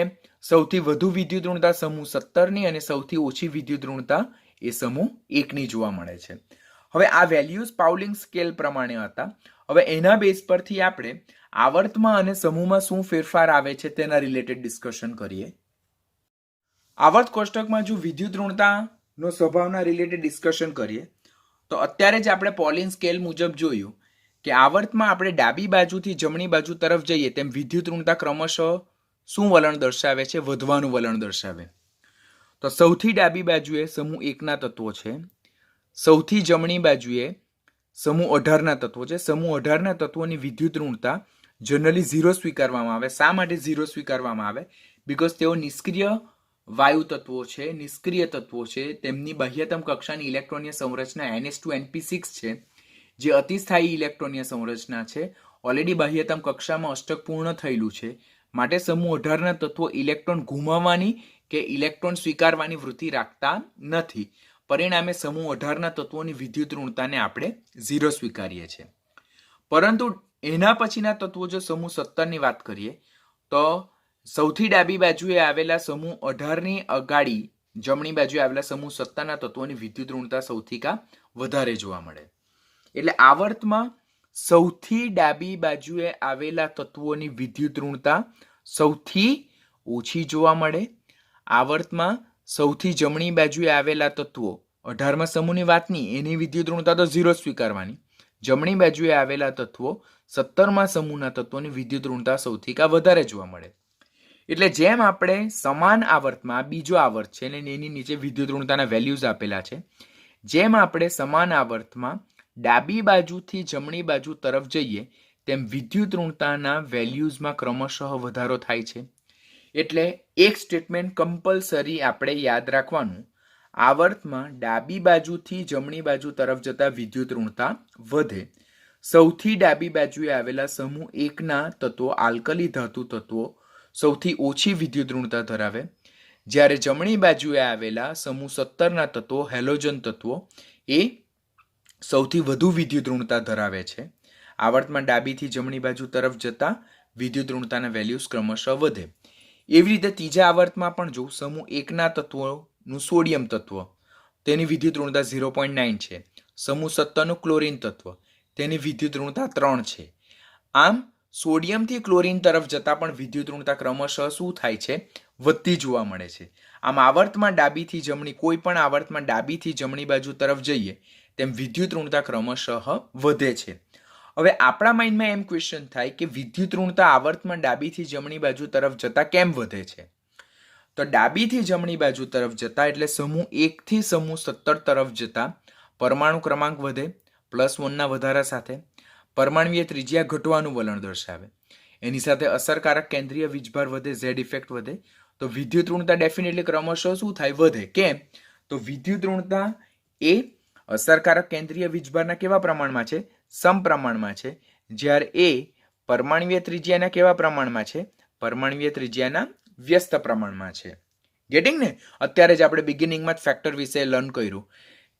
સૌથી વધુ વિદ્યુત ઋણતા સમૂહ 17ની અને સૌથી ઓછી વિદ્યુત ઋણતા એ સમૂહ 1ની જોવા મળે છે. હવે આ વેલ્યુઝ પાઉલિંગ સ્કેલ પ્રમાણે હતા. હવે એના બેઝ પરથી આપણે આવર્તમાં અને સમૂહમાં શું ફેરફાર આવે છે તેના રિલેટેડ ડિસ્કશન કરીએ. આવર્ત કોષ્ટકમાં જો વિદ્યુત ઋણતાનો સ્વભાવના રિલેટેડ ડિસ્કશન કરીએ તો અત્યારે જ આપણે પોલિંગ સ્કેલ મુજબ જોયું કે આવર્તમાં આપણે ડાબી બાજુથી જમણી બાજુ તરફ જઈએ તેમ વિદ્યુત ઋણતા ક્રમશઃ શું વલણ દર્શાવે છે? વધવાનું વલણ દર્શાવે. તો સૌથી ડાબી બાજુએ સમૂહ 1ના તત્વો છે, સૌથી જમણી બાજુએ સમૂહ 18ના તત્વો છે. સમૂહ 18ના તત્વોની વિદ્યુત ઋણતા જનરલી 0 સ્વીકારવામાં આવે. શા માટે 0 સ્વીકારવામાં આવે? બીકોઝ તેઓ નિષ્ક્રિય વાયુ તત્વો છે, નિષ્ક્રિય તત્વો છે. તેમની બાહ્યતમ કક્ષાની ઇલેક્ટ્રોનીય સંરચના NH2NP6 છે, જે અતિસ્થાયી ઇલેક્ટ્રોનીય સંરચના છે. ઓલરેડી બાહ્યતમ કક્ષામાં અષ્ટક પૂર્ણ થયેલું છે, માટે સમૂહ 18ના તત્વો ઇલેક્ટ્રોન ગુમાવવાની કે ઇલેક્ટ્રોન સ્વીકારવાની વૃત્તિ રાખતા નથી. પરિણામે સમૂહ 18ના તત્વોની વિદ્યુત ઋણતાને આપણે 0 સ્વીકારીએ છીએ. પરંતુ એના પછીના તત્વો જો સમૂહ 17ની વાત કરીએ તો સૌથી ડાબી બાજુએ આવેલા સમૂહ 18ની અગાડી જમણી બાજુએ આવેલા સમૂહ 17ના તત્વોની વિદ્યુત ઋણતા સૌથી કા વધારે જોવા મળે. એટલે આવર્તમાં સૌથી ડાબી બાજુએ આવેલા તત્વોની વિદ્યુત ઋણતા સૌથી ઓછી જોવા મળે. આવર્તમાં સૌથી જમણી બાજુએ આવેલા તત્વો 18મા સમૂહની વાત નહીં, એની વિદ્યુત ઋણતા તો 0 સ્વીકારવાની. જમણી બાજુએ આવેલા તત્વો 17મા સમૂહના તત્વોની વિદ્યુત ઋણતા સૌથી કા વધારે જોવા મળે. એટલે જેમ આપણે સમાન આવર્તમાં, બીજો આવર્ત છે અને એની નીચે વિદ્યુત ઋણતાના વેલ્યુઝ આપેલા છે, જેમ આપણે સમાન આવર્તમાં ડાબી બાજુથી જમણી બાજુ તરફ જઈએ તેમ વિદ્યુત ઋણતાના વેલ્યુઝમાં ક્રમશઃ વધારો થાય છે. એટલે એક સ્ટેટમેન્ટ કમ્પલસરી આપણે યાદ રાખવાનું, આવર્તમાં ડાબી બાજુથી જમણી બાજુ તરફ જતા વિદ્યુત ઋણતા વધે. સૌથી ડાબી બાજુએ આવેલા સમૂહ 1ના તત્વો આલ્કલી ધાતુ તત્વો સૌથી ઓછી વિદ્યુત ઋણતા ધરાવે, જ્યારે જમણી બાજુએ આવેલા સમૂહ 17ના તત્વો હેલોજન તત્વો એ સૌથી વધુ વિદ્યુત ઋણતા ધરાવે છે. આવર્તમાં ડાબીથી જમણી બાજુ તરફ જતા વિદ્યુત ઋણતાના વેલ્યુઝ ક્રમશઃ વધે. એવી રીતે ત્રીજા આવર્તમાં પણ જો સમૂહ 1ના તત્વોનું સોડિયમ તત્વ તેની વિદ્યુત ઋણતા 0.9 છે. સમૂહ 17નું ક્લોરીન તત્વ તેની વિદ્યુત ઋણતા 3 છે. આમ સોડિયમથી ક્લોરીન તરફ જતા પણ વિદ્યુત ઋણતા ક્રમશઃ શું થાય છે? વધતી જોવા મળે છે. આમ આવર્તમાં ડાબીથી જમણી, કોઈ પણ આવર્તમાં ડાબીથી જમણી બાજુ તરફ જઈએ તેમ વિદ્યુત ઋણતા ક્રમશઃ વધે છે. હવે આપણા માઇન્ડમાં એમ ક્વેશ્ચન થાય કે વિદ્યુત ઋણતા આવર્તમાં ડાબીથી જમણી બાજુ તરફ જતા કેમ વધે છે? તો ડાબીથી જમણી બાજુ તરફ જતા એટલે સમૂહ 1 થી સમૂહ 17 તરફ જતા પરમાણુ ક્રમાંક વધે +1ના વધારા સાથે. પરમાણુય ત્રિજ્યા ઘટવાનું વલણ દર્શાવે. એની સાથે અસરકારક કેન્દ્રીય વીજભાર વધે, ઝેડ ઇફેક્ટ વધે. તો વિદ્યુત ઋણતા ડેફિનેટલી ક્રમશઃ શું થાય? વધે. કેમ? તો વિદ્યુત ઋણતા એ અસરકારક કેન્દ્રીય વીજભારના કેવા પ્રમાણમાં છે? સમપ્રમાણમાં છે. જ્યારે એ પરમાણુય ત્રિજ્યાના કેવા પ્રમાણમાં છે? પરમાણુય ત્રિજ્યાના વ્યસ્ત પ્રમાણમાં છે. ગેટિંગ ને? અત્યારે જ આપણે બિગિનિંગમાં જ ફેક્ટર વિશે લર્ન કર્યું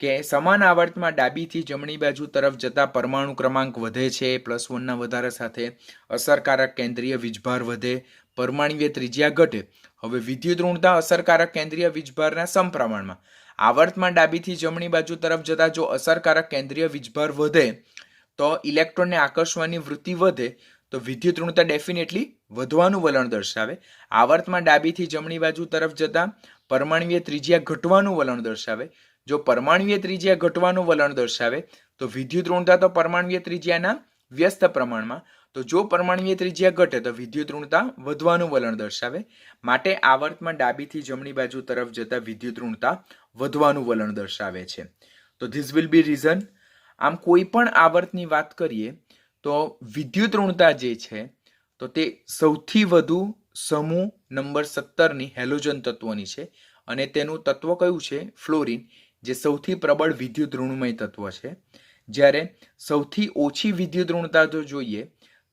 કે સમાન આવર્તમાં ડાબીથી જમણી બાજુ તરફ જતા પરમાણુ ક્રમાંક વધે છે +1ના વધારા સાથે. અસરકારક કેન્દ્રીય વીજભાર વધે, પરમાણુય ત્રિજ્યા ઘટે. હવે વિદ્યુત ઋણતા અસરકારક કેન્દ્રીય વીજભારના સમપ્રમાણમાં. આવર્તમાં ડાબીથી જમણી બાજુ તરફ જતા જો અસરકારક કેન્દ્રીય વીજભાર વધે તો ઇલેક્ટ્રોનને આકર્ષવાની વૃત્તિ વધે, તો વિદ્યુત ઋણતા ડેફિનેટલી વધવાનું વલણ દર્શાવે. આવર્તમાં ડાબીથી જમણી બાજુ તરફ જતા પરમાણુય ત્રિજ્યા ઘટવાનું વલણ દર્શાવે. જો પરમાણુય ત્રિજ્યા ઘટવાનું વલણ દર્શાવે તો વિદ્યુત ઋણતા તો પરમાણુય ત્રિજ્યાના વ્યસ્ત પ્રમાણમાં. તો જો પરમાણુય ત્રિજ્યા ઘટે તો વિદ્યુત ઋણતા વધવાનું વલણ દર્શાવે. માટે આવર્તમાં ડાબીથી જમણી બાજુ તરફ જતા વિદ્યુત ઋણતા વધવાનું વલણ દર્શાવે છે. તો ધીસ વિલ બી રીઝન. આમ કોઈ પણ આવર્તની વાત કરીએ તો વિદ્યુત ઋણતા જે છે તો તે સૌથી વધુ સમૂહ નંબર 17ની હેલોજન તત્વોની છે અને તેનું તત્વ કયું છે? ફ્લોરિન, જે સૌથી પ્રબળ વિદ્યુત ઋણમય તત્વ છે. જ્યારે સૌથી ઓછી વિદ્યુત ઋણતા જો જોઈએ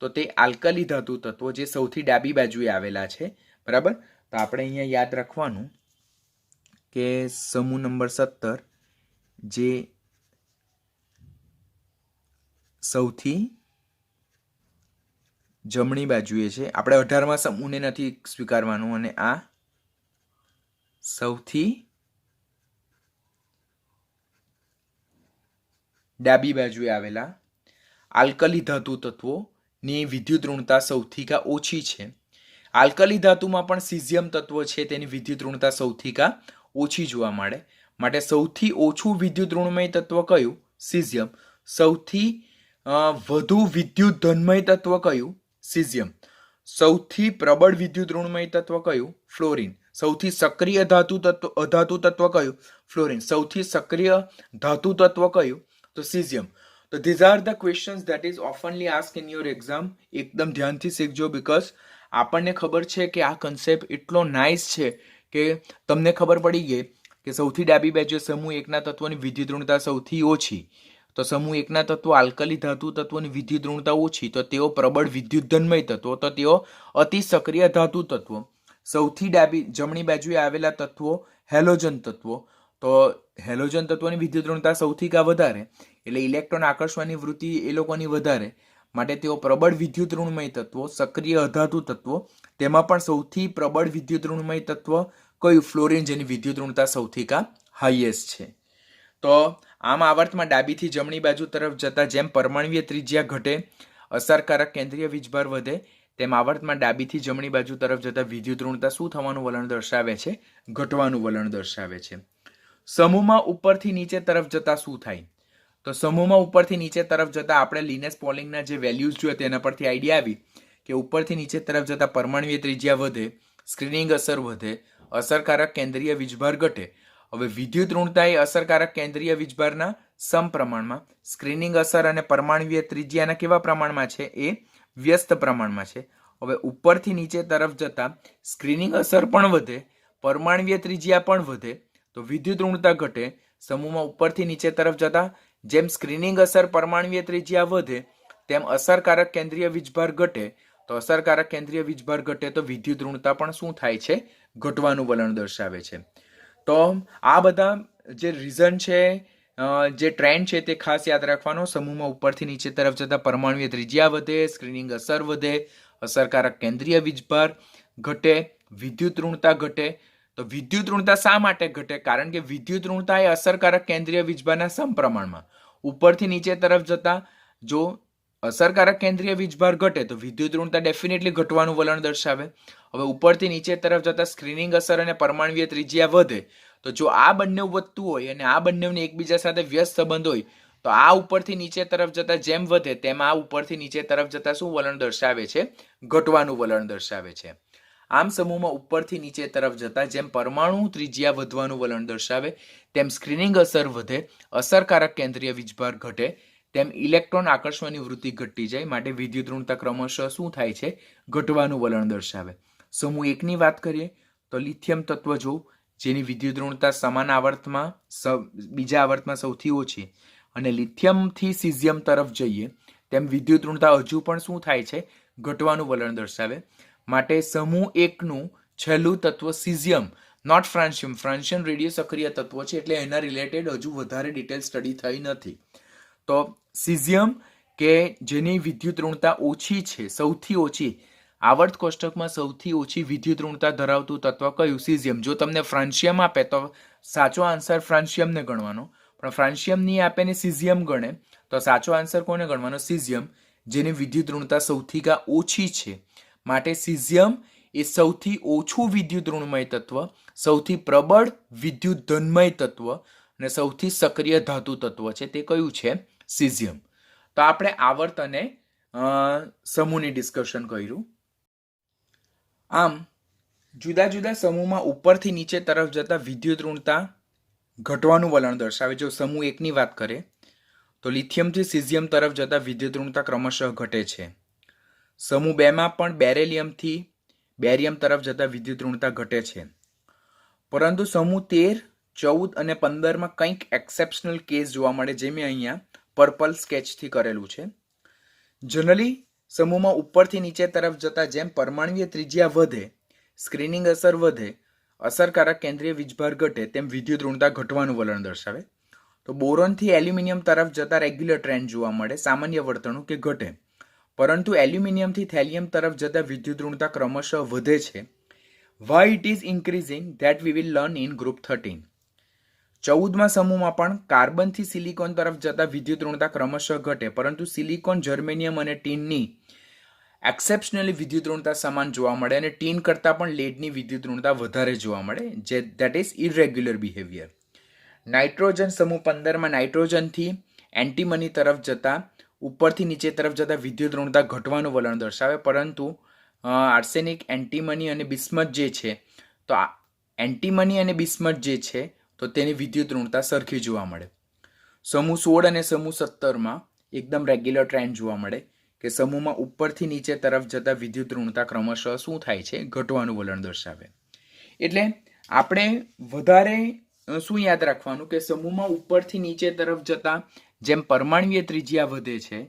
તો તે આલ્કલી ધાતુ તત્વો જે સૌથી ડાબી બાજુએ આવેલા છે. બરાબર? તો આપણે અહીંયા યાદ રાખવાનું કે સમૂહ નંબર 17 જે સૌથી જમણી બાજુએ છે. આપણે 18મા સમૂહને નથી સ્વીકારવાનું અને આ સૌથી ડાબી બાજુએ આવેલા આલ્કલી ધાતુ તત્વોની વિદ્યુત ઋણતા સૌથી ઓછી છે. આલ્કલી ધાતુમાં પણ સીઝિયમ તત્વ છે, તેની વિદ્યુત ઋણતા સૌથી ઓછી જોવા મળે. માટે સૌથી ઓછું વિદ્યુત ઋણમય તત્વ કયું? સીઝિયમ. સૌથી વધુ વિદ્યુત ધનમય તત્વ કયું? સીઝિયમ. સૌથી પ્રબળ વિદ્યુત ઋણમય તત્વ કયું? ફ્લોરિન. સૌથી સક્રિય અધાતુ તત્વ કયું? ફ્લોરિન. સૌથી સક્રિય ધાતુ તત્વ કયું? તો સીઝિયમ. તો these are the questions that is oftenly ask in your exam. એકદમ ધ્યાનથી શીખજો, બીકોઝ આપણને ખબર છે કે આ કન્સેપ્ટ એટલો નાઇસ છે કે તમને ખબર પડી ગઈ કે સૌથી ડાબી બાજુએ સમૂહ 1ના તત્વોની વિદ્યુત ઋણતા સૌથી ઓછી. તો સમૂહ 1ના તત્વો આલ્કલી ધાતુ તત્વોની વિદ્યુત ઋણતા ઓછી, તો તેઓ પ્રબળ વિદ્યુત ધનમય તત્વો, તો તેઓ અતિ સક્રિય ધાતુ તત્વો. સૌથી જમણી બાજુએ આવેલા તત્વો હેલોજન તત્વો, તો હેલોજન તત્વોની વિદ્યુત ઋણતા સૌથી વધારે, એટલે ઇલેક્ટ્રોન આકર્ષવાની વૃત્તિ એ લોકોની વધારે. માટે તેઓ પ્રબળ વિદ્યુત ઋણમય તત્વો, સક્રિય અધાતુ તત્વો. તેમાં પણ સૌથી પ્રબળ વિદ્યુત ઋણમય તત્વ કયું? ફ્લોરિન, જેની વિદ્યુત ઋણતા સૌથી હાઈએસ્ટ છે. તો આમ આવર્તમાં ડાબીથી જમણી બાજુ તરફ જતા જેમ પરમાણુય ત્રિજ્યા ઘટે, અસરકારક કેન્દ્રીય વીજભાર વધે, તેમ આવર્તમાં ડાબીથી જમણી બાજુ તરફ જતા વિદ્યુત ઋણતા શું થવાનું વલણ દર્શાવે છે? ઘટવાનું વલણ દર્શાવે છે. સમૂહમાં ઉપરથી નીચે તરફ જતા શું થાય? તો સમૂહમાં ઉપરથી નીચે તરફ જતા આપણે લિનસ પોલિંગના જે વેલ્યુઝ જોઈએ તેના પરથી આઈડિયા આવી કે ઉપરથી નીચે તરફ જતા પરમાણુય ત્રિજ્યા વધે, સ્ક્રીનિંગ અસર વધે, અસરકારક કેન્દ્રીય વીજભાર ઘટે. હવે વિદ્યુત ઋણતા એ અસરકારક કેન્દ્રીય વીજભારના સમપ્રમાણમાં, સ્ક્રીનિંગ અસર અને પરમાણુય ત્રિજ્યાના કેવા પ્રમાણમાં છે? એ વ્યસ્ત પ્રમાણમાં છે. હવે ઉપરથી નીચે તરફ જતા સ્ક્રીનિંગ અસર પણ વધે, પરમાણુય ત્રિજ્યા પણ વધે, તો વિદ્યુત ઋણતા ઘટે. સમૂહમાં ઉપરથી નીચે તરફ જતા જેમ સ્ક્રીનિંગ અસર, પરમાણુય ત્રિજ્યા વધે તેમ અસરકારક કેન્દ્રીય વીજભાર ઘટે. તો અસરકારક કેન્દ્રીય વીજભાર ઘટે તો વિદ્યુત ઋણતા પણ શું થાય છે? ઘટવાનું વલણ દર્શાવે છે. તો આ બધા જે રીઝન છે, જે ટ્રેન્ડ છે તે ખાસ યાદ રાખવાનો. સમૂહમાં ઉપરથી નીચે તરફ જતા પરમાણુય ત્રિજ્યા વધે, સ્ક્રીનિંગ અસર વધે, અસરકારક કેન્દ્રીય વીજભાર ઘટે, વિદ્યુત ઋણતા ઘટે. તો વિદ્યુત ઋણતા શા માટે ઘટે? કારણ કે વિદ્યુત ઋણતા એ અસરકારક કેન્દ્રીય વીજભારના સમપ્રમાણમાં. ઉપરથી નીચે તરફ જતા જો અસરકારક કેન્દ્રીય વીજભાર ઘટે તો વિદ્યુત ઋણતા ડેફિનેટલી ઘટવાનું વલણ દર્શાવે. હવે ઉપરથી નીચે તરફ જતા સ્ક્રીનિંગ અસર અને પરમાણુય ત્રિજ્યા વધે, તો જો આ બંને વધતું હોય અને આ બંનેને એકબીજા સાથે વ્યસ્ત સંબંધ હોય તો આ ઉપરથી નીચે તરફ જતા જેમ વધે તેમ આ ઉપરથી નીચે તરફ જતા શું વલણ દર્શાવે છે? ઘટવાનું વલણ દર્શાવે છે. આમ સમૂહમાં ઉપરથી નીચે તરફ જતા જેમ પરમાણુ ત્રિજ્યા વધવાનું વલણ દર્શાવે તેમ સ્ક્રીનિંગ અસર વધે, અસરકારક કેન્દ્રીય વીજભાર ઘટે તેમ ઇલેક્ટ્રોન આકર્ષવાની વૃત્તિ ઘટતી જાય. માટે વિદ્યુત ઋણતા ક્રમશઃ શું થાય છે? ઘટવાનું વલણ દર્શાવે. સમૂહ 1 ની વાત કરીએ તો લિથિયમ તત્વ જો જેની વિદ્યુત ઋણતા સમાન આવર્તમાં બીજા આવર્તમાં સૌથી ઓછી અને લિથિયમથી સિઝિયમ તરફ જઈએ તેમ વિદ્યુત ઋણતા હજુ પણ શું થાય છે? ઘટવાનું વલણ દર્શાવે. માટે સમૂહ 1 નું છેલ્લું તત્વ સિઝિયમ, નોટ ફ્રાન્સિયમ. ફ્રાન્સિયમ રેડિયો સક્રિય તત્વો છે એટલે એના રિલેટેડ હજુ વધારે ડિટેલ સ્ટડી થઈ નથી. તો સિઝિયમ કે જેની વિદ્યુત ઋણતા ઓછી છે, સૌથી ઓછી આવર્ત કોષ્ટકમાં સૌથી ઓછી વિદ્યુત ઋણતા ધરાવતું તત્વ કયું? સિઝિયમ. જો તમને ફ્રાન્સિયમ આપે તો સાચો આન્સર ફ્રાન્સિયમને ગણવાનો, પણ ફ્રાન્સિયમ નહીં આપે ને સિઝિયમ ગણે તો સાચો આન્સર કોને ગણવાનો? સિઝિયમ, જેની વિદ્યુત ઋણતા સૌથી ઓછી છે. માટે સિઝિયમ એ સૌથી ઓછું વિદ્યુત ઋણમય તત્વ, સૌથી પ્રબળ વિદ્યુત ધનમય તત્વ અને સૌથી સક્રિય ધાતુ તત્વ છે. તે કયું છે? સિઝિયમ. તો આપણે આવર્ત અને સમૂહની ડિસ્કશન કર્યું. આમ જુદા જુદા સમૂહમાં ઉપરથી નીચે તરફ જતા વિદ્યુત ઋણતા ઘટવાનું વલણ દર્શાવે. જો સમૂહ 1 ની વાત કરીએ તો લિથિયમથી સિઝિયમ તરફ જતા વિદ્યુત ઋણતા ક્રમશઃ ઘટે છે. સમૂહ 2 માં પણ બેરેલિયમથી બેરિયમ તરફ જતા વિદ્યુત ઋણતા ઘટે છે. પરંતુ સમૂહ 13, 14 અને 15માં કંઈક એક્સેપ્શનલ કેસ જોવા મળે, જે મેં અહીંયા પર્પલ સ્કેચથી કરેલું છે. જનરલી સમૂહમાં ઉપરથી નીચે તરફ જતા જેમ પરમાણુય ત્રિજ્યા વધે, સ્ક્રીનિંગ અસર વધે, અસરકારક કેન્દ્રીય વીજભાર ઘટે તેમ વિદ્યુત ઋણતા ઘટવાનું વલણ દર્શાવે. તો બોરોનથી એલ્યુમિનિયમ તરફ જતા રેગ્યુલર ટ્રેન્ડ જોવા મળે, સામાન્ય વર્તણૂક કે ઘટે. પરંતુ એલ્યુમિનિયમથી થેલિયમ તરફ જતા વિદ્યુત ઋણતા ક્રમશઃ વધે છે. Y it is increasing that we will learn in group 13. 14મા સમૂહમાં પણ કાર્બનથી સિલિકોન તરફ જતા વિદ્યુત ઋણતા ક્રમશઃ ઘટે, પરંતુ સિલિકોન, જર્મેનિયમ અને ટીનની એક્સેપ્શનલી વિદ્યુત ઋણતા સમાન જોવા મળે અને ટીન કરતાં પણ લેડની વિદ્યુત ઋણતા વધારે જોવા મળે, જે that is irregular behaviour. Nitrogen સમૂહ 15માં નાઇટ્રોજનથી એન્ટીમની તરફ જતા ઉપરથી નીચે તરફ જતા વિદ્યુત ઋણતા ઘટવાનું વલણ દર્શાવે, પરંતુ આર્સેનિક, એન્ટીમની અને બિસ્મથ જે છે તો એન્ટીમની અને બિસ્મથ જે છે તો તેની વિદ્યુત ઋણતા સરખી જોવા મળે. સમૂહ 16 અને સમૂહ 17માં એકદમ રેગ્યુલર ટ્રેન્ડ જોવા મળે કે સમૂહમાં ઉપરથી નીચે તરફ જતા વિદ્યુત ઋણતા ક્રમશઃ શું થાય છે? ઘટવાનું વલણ દર્શાવે. એટલે આપણે વધારે શું યાદ રાખવાનું કે સમૂહમાં ઉપરથી નીચે તરફ જતા જેમ પરમાણુય ત્રિજ્યા વધે છે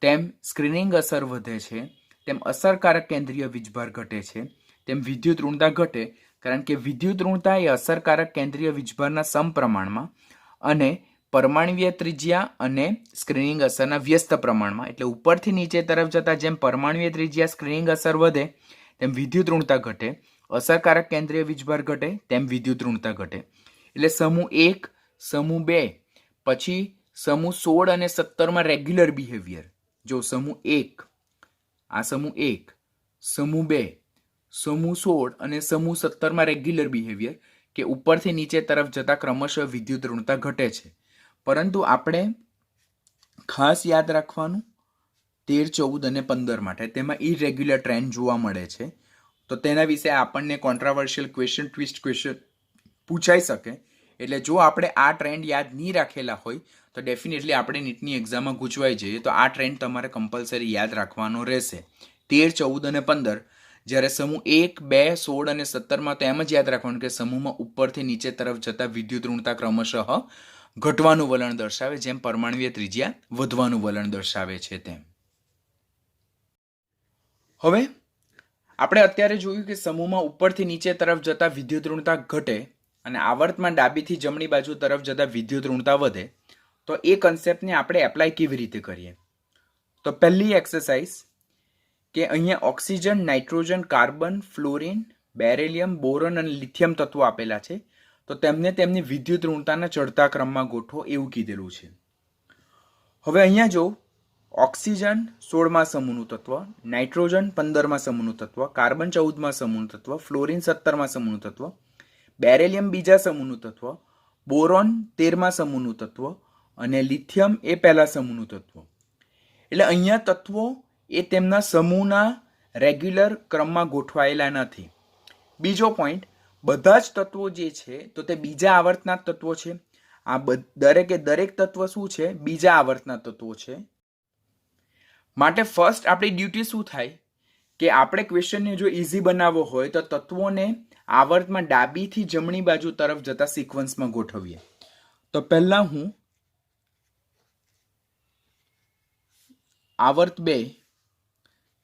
તેમ સ્ક્રીનિંગ અસર વધે છે, તેમ અસરકારક કેન્દ્રીય વીજભાર ઘટે છે, તેમ વિદ્યુત ઋણતા ઘટે, કારણ કે વિદ્યુત ઋણતા એ અસરકારક કેન્દ્રીય વીજભારના સમપ્રમાણમાં અને પરમાણુય ત્રિજ્યા અને સ્ક્રીનિંગ અસરના વ્યસ્ત પ્રમાણમાં. એટલે ઉપરથી નીચે તરફ જતા જેમ પરમાણુય ત્રિજ્યા, સ્ક્રીનિંગ અસર વધે તેમ વિદ્યુત ઋણતા ઘટે, અસરકારક કેન્દ્રીય વીજભાર ઘટે તેમ વિદ્યુત ઋણતા ઘટે. એટલે સમૂહ 1, સમૂહ 2, પછી સમૂહ 16 અને 17માં રેગ્યુલર બિહેવિયર. જો સમૂહ 1, આ સમૂહ 1, સમૂહ 2, સમૂહ 16 અને સમૂહ 17માં રેગ્યુલર બિહેવિયર કે ઉપરથી નીચે તરફ જતા ક્રમશઃ વિદ્યુત ઋણતા ઘટે છે. પરંતુ આપણે ખાસ યાદ રાખવાનું 13, 14 અને 15 માટે તેમાં ઇરેગ્યુલર ટ્રેન્ડ જોવા મળે છે. તો તેના વિશે આપણને કોન્ટ્રાવર્શિયલ ક્વેશ્ચન, ટ્વિસ્ટ ક્વેશ્ચન પૂછાઈ શકે. એટલે જો આપણે આ ટ્રેન્ડ યાદ નહીં રાખેલા હોય તો ડેફિનેટલી આપણે નીટની એક્ઝામમાં ગૂંચવાઈ જઈએ. તો આ ટ્રેન્ડ તમારે કમ્પલસરી યાદ રાખવાનો રહેશે. 13, 14 અને 15. જ્યારે સમૂહ 1, 2, 16 અને 17માં તો એમ જ યાદ રાખવાનું કે સમૂહમાં ઉપરથી નીચે તરફ જતા વિદ્યુત ઋણતા ક્રમશઃ ઘટવાનું વલણ દર્શાવે, જેમ પરમાણુય ત્રિજ્યા વધવાનું વલણ દર્શાવે છે તેમ. હવે આપણે અત્યારે જોયું કે સમૂહમાં ઉપરથી નીચે તરફ જતા વિદ્યુત ઋણતા ઘટે અને આવર્તમાં ડાબીથી જમણી બાજુ તરફ જતા વિદ્યુત ઋણતા વધે. તો એ કન્સેપ્ટને આપણે એપ્લાય કેવી રીતે કરીએ? તો પહેલી એક્સરસાઇઝ કે અહીંયા oxygen, nitrogen, carbon, fluorine, beryllium, boron અને લિથિયમ તત્વો આપેલા છે. તો તેમને તેમની વિદ્યુત ઋણતાના ચડતા ક્રમમાં ગોઠવો એવું કીધેલું છે. હવે અહીંયા જો ઓક્સિજન 16મા સમૂહનું તત્વ, નાઇટ્રોજન 15મા સમૂહનું તત્વ, કાર્બન 14મા સમૂહનું તત્વ, ફ્લોરિન 17મા સમૂહનું તત્વ, બેરેલિયમ બીજા સમૂહનું તત્વ, બોરોન 13મા સમૂહનું તત્વ, અને લિથિયમ એ પહેલા સમૂહનું તત્વ. એટલે અહીંયા તત્વો એ તેમના સમૂહના રેગ્યુલર ક્રમમાં ગોઠવાયેલા નથી. બીજો પોઈન્ટ, બધા જ તત્વો જે છે તો તે બીજા આવર્તના તત્વો છે. આ દરેક તત્વ શું છે? બીજા આવર્તના તત્વો છે. માટે ફર્સ્ટ આપણી ડ્યુટી શું થાય કે આપણે ક્વેશ્ચનને જો ઇઝી બનાવવો હોય તો તત્વોને આવર્તમાં ડાબીથી જમણી બાજુ તરફ જતા સિક્વન્સમાં ગોઠવીએ. તો પહેલા હું આવર્ત 2,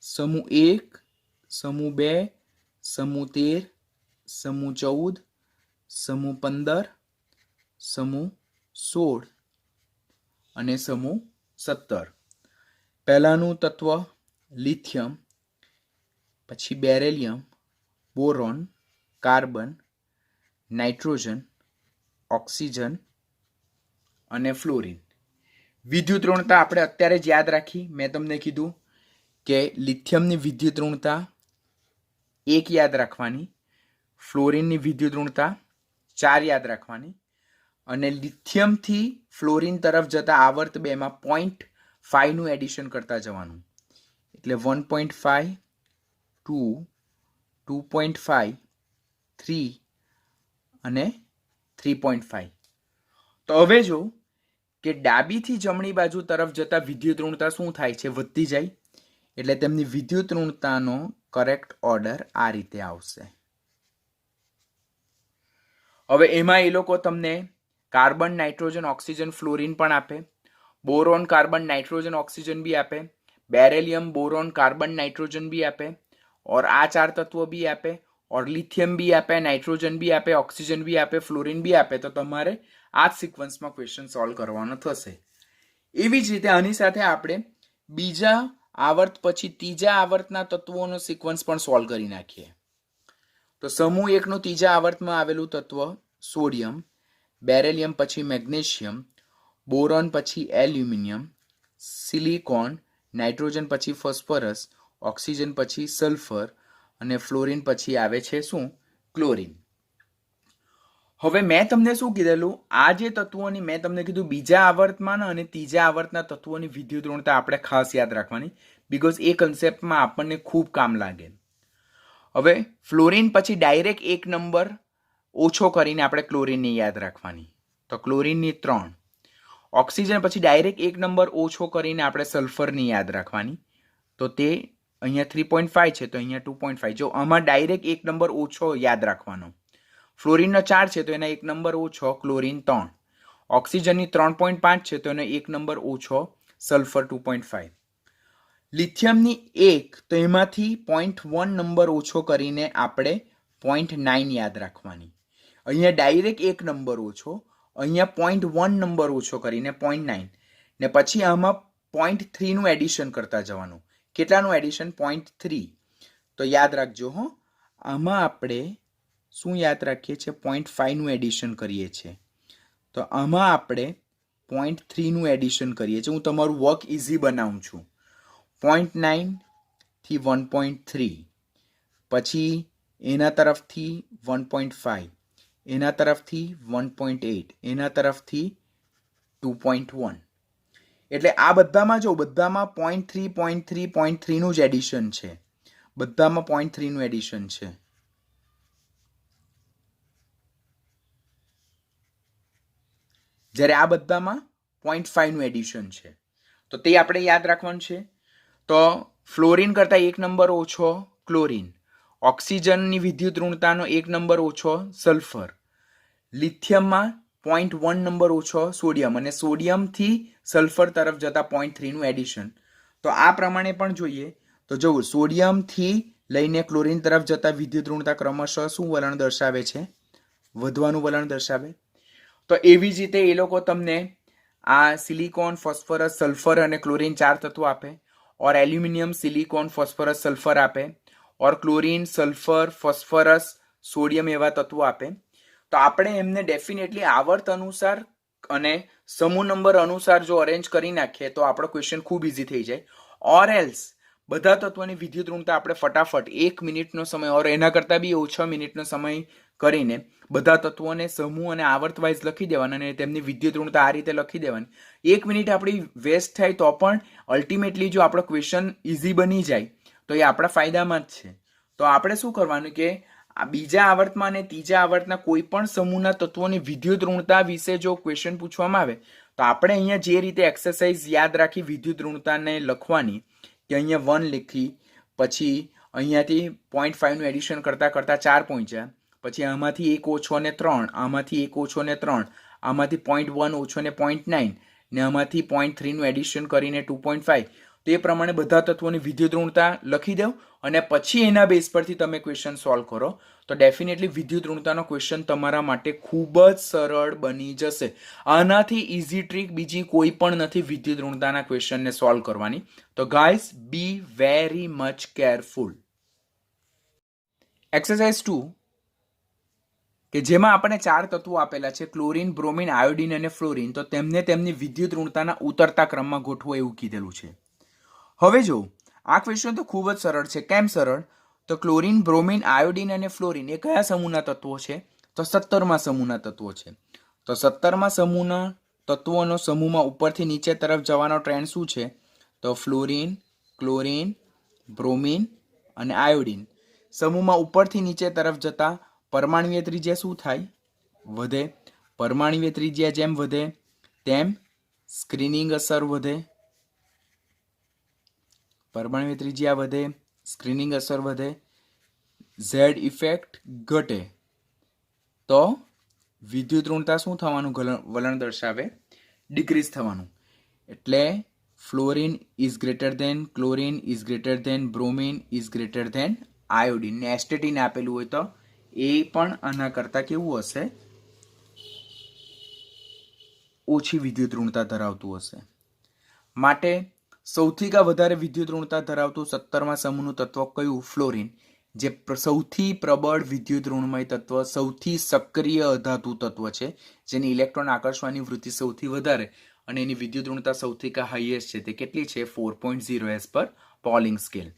સમૂહ 1, સમૂહ 2, સમૂહ 13, સમૂહ 14, સમૂહ 15, સમૂહ 16 અને સમૂહ 17. પહેલાનું તત્વ લિથિયમ, પછી beryllium, boron, carbon, nitrogen, oxygen અને ફ્લોરિન. વિદ્યુત ઋણતા આપણે અત્યારે જ યાદ રાખી. મેં તમને કીધું કે લિથિયમની વિદ્યુત ઋણતા 1 યાદ રાખવાની, ફ્લોરિનની વિદ્યુત ઋણતા 4 યાદ રાખવાની અને લિથિયમથી ફ્લોરિન તરફ જતા આવર્ત 2માં 0.5 નું એડિશન કરતા જવાનું. એટલે 1.5, 2, 2.5, 3 અને 3.5. તો હવે જો કે ડાબીથી જમણી બાજુ તરફ જતા વિદ્યુત ઋણતા શું થાય છે? વધતી જાય. એટલે તેમની વિદ્યુત ઋણતાનો કરેક્ટ ઓર્ડર આ રીતે આવશે. હવે એમાં એ લોકો તમને કાર્બન, નાઇટ્રોજન, ઓક્સિજન, ફ્લોરિન પણ આપે, બોરોન, કાર્બન, નાઇટ્રોજન, ઓક્સિજન भी આપે, બેરેલિयम, बोरोन, कार्बन, नाइट्रोजन भी આપે, और આ 4 તત્વો भी આપે, और लिथियम भी આપે, नाइट्रोजन भी આપે, ऑक्सीजन भी આપે, फ्लोरिन भी આપે. તો તમારે આ જ સિક્વન્સમાં ક્વેશ્ચન સોલ્વ કરવાનો થશે. એવી જ રીતે આની સાથે આપણે બીજા આવર્ત પછી ત્રીજા આવર્તના તત્વોનો સિક્વન્સ પણ સોલ્વ કરી નાખીએ. તો સમૂહ 1 નું ત્રીજા આવર્તમાં આવેલું તત્વ સોડિયમ, બેરેલિયમ પછી મેગ્નેશિયમ, બોરોન પછી એલ્યુમિનિયમ, સિલિકોન, નાઇટ્રોજન પછી ફોસ્ફરસ, ઓક્સિજન પછી સલ્ફર અને ફ્લોરિન પછી આવે છે શું? ક્લોરિન. હવે મેં તમને શું કીધેલું? આ જે તત્વોની મેં તમને કીધું બીજા આવર્તમાં અને ત્રીજા આવર્તના તત્વોની વિદ્યુત ઋણતા આપણે ખાસ યાદ રાખવાની, બીકોઝ એ કન્સેપ્ટમાં આપણને ખૂબ કામ લાગે. હવે ફ્લોરિન પછી ડાયરેક્ટ 1 નંબર ઓછો કરીને આપણે ક્લોરિનની યાદ રાખવાની. તો ક્લોરિનની 3. ઓક્સિજન પછી ડાયરેક્ટ 1 નંબર ઓછો કરીને આપણે સલ્ફરની યાદ રાખવાની. તો તે અહીંયા 3.5 છે તો અહીંયા 2.5. જો આમાં ડાયરેક્ટ 1 નંબર ઓછો યાદ રાખવાનો. ફ્લોરિનનો 4 છે તો એના 1 નંબર ઓછો ક્લોરિન 3. ઓક્સિજનની 3.5 છે તો એનો 1 નંબર ઓછો સલ્ફર 2.5. લિથિયમની 1 તો એમાંથી 0.1 નંબર ઓછો કરીને આપણે 0.9 યાદ રાખવાની. અહીંયા ડાયરેક્ટ 1 નંબર ઓછો, અહીંયા 0.1 નંબર ઓછો કરીને 0.9 ને પછી આમાં 0.3 નું એડિશન કરતા જવાનું. કેટલાનું એડિશન? 0.3. તો યાદ રાખજો હો, આમાં આપણે શું યાદ રાખીએ છીએ? 0.5 નું એડિશન કરીએ છીએ. તો આમાં આપણે 0.3 નું એડિશન કરીએ છીએ. હું તમારું વર્ક ઇઝી બનાવું છું. 0.9 થી 1.3, પછી એના તરફથી 1.5, એના તરફથી 1.8, એના તરફથી 2.1. એટલે આ બધામાં જો બધામાં 0.3, 0.3, 0.3 નું જ એડિશન છે. બધામાં 0.3 નું એડિશન છે. જ્યારે આ બધામાં 0.5 નું એડિશન છે. તો તે આપણે યાદ રાખવાનું છે. તો ફ્લોરિન કરતા 1 નંબર ઓછો ક્લોરિન, ઓક્સિજનની વિદ્યુત ઋણતાનો 1 નંબર ઓછો સલ્ફર, લિથિયમમાં 0.1 નંબર ઓછો સોડિયમ અને સોડિયમથી સલ્ફર તરફ જતા 0.3 નું એડિશન. તો આ પ્રમાણે પણ જોઈએ તો જો સોડિયમથી લઈને ક્લોરિન તરફ જતા વિદ્યુત ઋણતા ક્રમશઃ શું વલણ દર્શાવે છે? વધવાનું વલણ દર્શાવે. તો એવી જ રીતે એ લોકો તમને આ સિલિકોન, ફોસ્ફરસ, સલ્ફર અને ક્લોરિન 4 તત્વો આપે, और एल्यूमिनियम, सिलिकॉन, फॉस्फरस, सल्फर આપે, और ક્લોરિન, સલ્ફર, ફોસ્ફરસ, સોડિયમ એવા તત્વો આપે. તો આપણે એમને ડેફિનેટલી આવર્ત અનુસાર અને સમૂહ નંબર અનુસાર જો અરેન્જ કરી નાખીએ તો આપણો ક્વેશ્ચન ખૂબ ઇઝી થઈ જાય. ઓર એલ્સ બધા તત્વોની વિદ્યુત ઋણતા આપણે ફટાફટ 1 મિનિટનો સમય ઓર એના કરતાં બી ઓછા મિનિટનો સમય કરીને બધા તત્વોને સમૂહ અને આવર્ત વાઇઝ લખી દેવાના અને તેમની વિદ્યુત ઋણતા આ રીતે લખી દેવાની. 1 મિનિટ આપણી વેસ્ટ થાય તો પણ અલ્ટિમેટલી જો આપણો ક્વેશ્ચન ઇઝી બની જાય તો એ આપણા ફાયદામાં જ છે. તો આપણે શું કરવાનું કે આ બીજા આવર્તમાં અને ત્રીજા આવર્તના કોઈ પણ સમૂહના તત્વોની વિદ્યુત ઋણતા વિશે જો ક્વેશ્ચન પૂછવામાં આવે તો આપણે અહીંયા જે રીતે એક્સરસાઇઝ યાદ રાખી વિદ્યુત ઋણતાને લખવાની કે અહીંયા 1 લખી, પછી અહીંયાથી 0.5નું એડિશન કરતાં કરતાં 4 પહોંચ્યા, પછી આમાંથી 1 ઓછો ને 3, આમાંથી 1 ઓછો ને 3, આમાંથી 0.1 ઓછો ને 0.9 ને આમાંથી 0.3નું એડિશન કરીને 2.5. તો એ પ્રમાણે બધા તત્વોની વિદ્યુત ઋણતા લખી દો અને પછી એના બેઝ પરથી તમે ક્વેશ્ચન સોલ્વ કરો તો ડેફિનેટલી વિદ્યુત ઋણતાનો ક્વેશ્ચન તમારા માટે ખૂબ જ સરળ બની જશે. આનાથી ઇઝી ટ્રીક બીજી કોઈ પણ નથી વિદ્યુત ઋણતાના ક્વેશ્ચનને સોલ્વ કરવાની. તો guys be very much careful. Exercise 2 કે જેમાં આપણને 4 તત્વો આપેલા છે ક્લોરીન, બ્રોમિન, આયોડિન અને ફ્લોરિન. તો તેમને તેમની વિદ્યુત ઋણતાના ઉતરતા ક્રમમાં ગોઠવો એવું કીધેલું છે. હવે જો આ ક્વેશ્ચન તો ખૂબ જ સરળ છે. કેમ સરળ? તો ક્લોરીન, બ્રોમિન, આયોડિન અને ફ્લોરિન એ કયા સમૂહના તત્વો છે? તો 17મા સમૂહના તત્વો છે. તો 17મા સમૂહના તત્વોનો સમૂહમાં ઉપરથી નીચે તરફ જવાનો ટ્રેન્ડ શું છે? તો ફ્લોરિન, ક્લોરીન, બ્રોમિન અને આયોડિન. સમૂહમાં ઉપરથી નીચે તરફ જતા પરમાણ્વીય ત્રિજ્યા શું થાય? વધે. પરમાણ્વીય ત્રિજ્યા જેમ વધે તેમ સ્ક્રીનિંગ અસર વધે. પરમાણ્વીય ત્રિજ્યા વધે, સ્ક્રીનિંગ અસર વધે, ઝેડ ઇફેક્ટ ઘટે. તો વિદ્યુત ઋણતા શું થવાનું વલણ દર્શાવે? ડિક્રીઝ થવાનું. એટલે fluorine is greater than chlorine is greater than bromine is greater than iodine. ને એસ્ટેટીને આપેલું હોય તો એ પણ આના કરતાં કેવું હશે? ઓછી વિદ્યુત ઋણતા ધરાવતું હશે. માટે સૌથી વધારે વિદ્યુત ઋણતા ધરાવતું 17મા સમૂહનું તત્વ કયું? ફ્લોરિન, જે સૌથી પ્રબળ વિદ્યુત ઋણમય તત્વ, સૌથી સક્રિય અધાતુ તત્વ છે, જેની ઇલેક્ટ્રોન આકર્ષવાની વૃત્તિ સૌથી વધારે અને એની વિદ્યુત ઋણતા સૌથી હાઈએસ્ટ છે. તે કેટલી છે? 4.0 એઝ પર પોલિંગ સ્કેલ.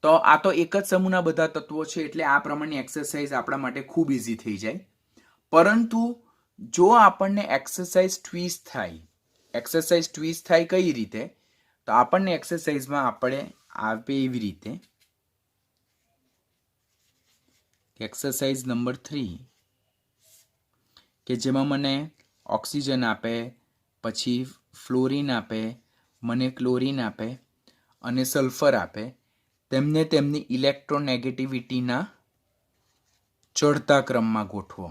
તો આ તો એક જ સમૂહના બધા તત્વો છે એટલે આ પ્રમાણની એક્સરસાઇઝ આપણા માટે ખૂબ ઇઝી થઈ જાય. પરંતુ જો આપણને એક્સરસાઇઝ ટ્વિસ્ટ થાય કઈ રીતે? તો આપણને એક્સરસાઇઝમાં આપણે આપે એવી રીતે એક્સરસાઇઝ નંબર 3 કે જેમાં મને ઓક્સિજન આપે, પછી ફ્લોરિન આપે, મને ક્લોરિન આપે અને સલ્ફર આપે, તેમને તેમની ઇલેક્ટ્રોનેગેટિવિટીના ચડતા ક્રમમાં ગોઠવો.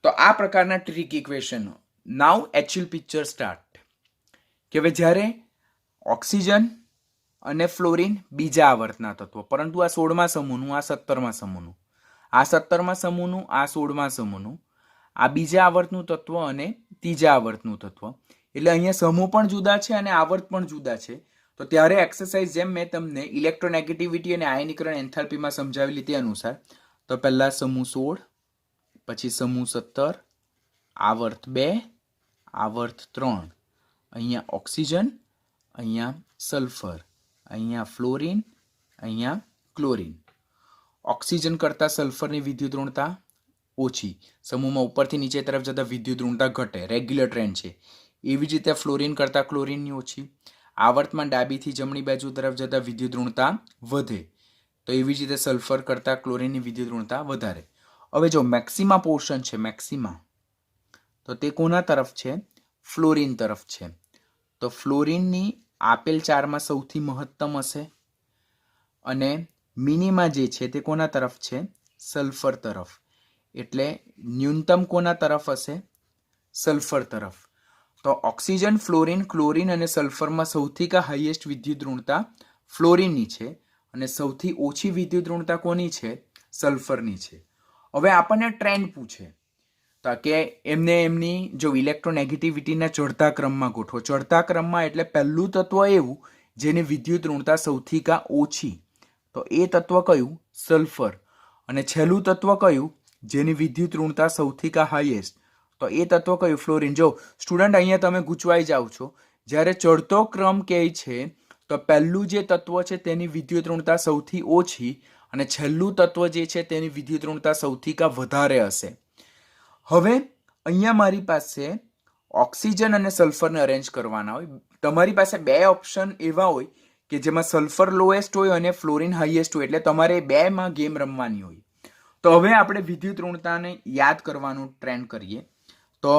તો આ પ્રકારના ટ્રીક ઇક્વેશનો. નાઉ એક્ચ્યુઅલ પિક્ચર સ્ટાર્ટ. કે હવે જ્યારે ઓક્સિજન અને ફ્લોરિન બીજા આવર્તના તત્વો, પરંતુ આ 16મા સમૂહનું, આ 17મા સમૂહનું, આ 17મા સમૂહનું, આ 16મા સમૂહનું, આ બીજા આવર્તનું તત્વ અને ત્રીજા આવર્તનું તત્વ. એટલે અહીંયા સમૂહ પણ જુદા છે અને આવર્ત પણ જુદા છે. તો ત્યારે એક્સરસાઇઝ જેમ મેં તમને ઇલેક્ટ્રોનેગેટિવિટી અને આયનીકરણ એન્થાલ્પીમાં સમજાવેલી તે અનુસાર, તો પહેલા સમૂહ 16, પછી સમૂહ 17, આવર્ત 2, આવર્ત 3, અહીંયા ઓક્સિજન, અહીંયા સલ્ફર, અહીંયા ફ્લોરિન, અહીંયા ક્લોરિન. ઓક્સિજન કરતાં સલ્ફરની વિદ્યુત ઋણતા ઓછી, સમૂહમાં ઉપરથી નીચે તરફ જતા વિદ્યુત ઋણતા ઘટે, રેગ્યુલર ટ્રેન્ડ છે. એવી જ રીતે ફ્લોરિન કરતાં ક્લોરિનની ઓછી, આવર્તમાં ડાબીથી જમણી બાજુ તરફ જતા વિદ્યુત ઋણતા વધે. તો એવી જ રીતે સલ્ફર કરતાં ક્લોરિનની વિદ્યુત ઋણતા વધારે. હવે જો મેક્સિમા પોર્શન છે, મેક્સિમા, તો તે કોના તરફ છે? ફ્લોરિન તરફ છે. તો ફ્લોરિનની આપેલ 4માં સૌથી મહત્તમ હશે અને મિનિમા જે છે તે કોના તરફ છે? સલ્ફર તરફ. એટલે ન્યૂનતમ કોના તરફ હશે? સલ્ફર તરફ. તો ઓક્સિજન, ફ્લોરિન, ક્લોરિન અને સલ્ફરમાં સૌથી હાઈએસ્ટ વિદ્યુત ઋણતા ફ્લોરિનની છે અને સૌથી ઓછી વિદ્યુત ઋણતા કોની છે? સલ્ફરની છે. હવે આપણને ટ્રેન્ડ પૂછે તો કે એમની જો ઇલેક્ટ્રોનેગેટિવિટીના ચડતા ક્રમમાં ગોઠવો. ચડતા ક્રમમાં એટલે પહેલું તત્વ એવું જેની વિદ્યુત ઋણતા સૌથી ઓછી, તો એ તત્વ કયું? સલ્ફર. અને છેલ્લું તત્વ કયું જેની વિદ્યુત ઋણતા સૌથી હાઈએસ્ટ? તો એ તત્વ કયું? ફ્લોરિન. જો સ્ટુડન્ટ અહીંયા તમે ગૂંચવાઈ જાઓ છો. જ્યારે ચડતો ક્રમ કહે છે તો પહેલું જે તત્વ છે તેની વિદ્યુત ઋણતા સૌથી ઓછી અને છેલ્લું તત્વ જે છે તેની વિદ્યુત ઋણતા સૌથી વધારે હશે. હવે અહીંયા મારી પાસે ઓક્સિજન અને સલ્ફરને અરેન્જ કરવાના હોય. તમારી પાસે બે ઓપ્શન એવા હોય કે જેમાં સલ્ફર લોએસ્ટ હોય અને ફ્લોરિન હાઈએસ્ટ હોય, એટલે તમારે બેમાં ગેમ રમવાની હોય. તો હવે આપણે વિદ્યુત ઋણતાને યાદ કરવાનું ટ્રેન્ડ કરીએ. તો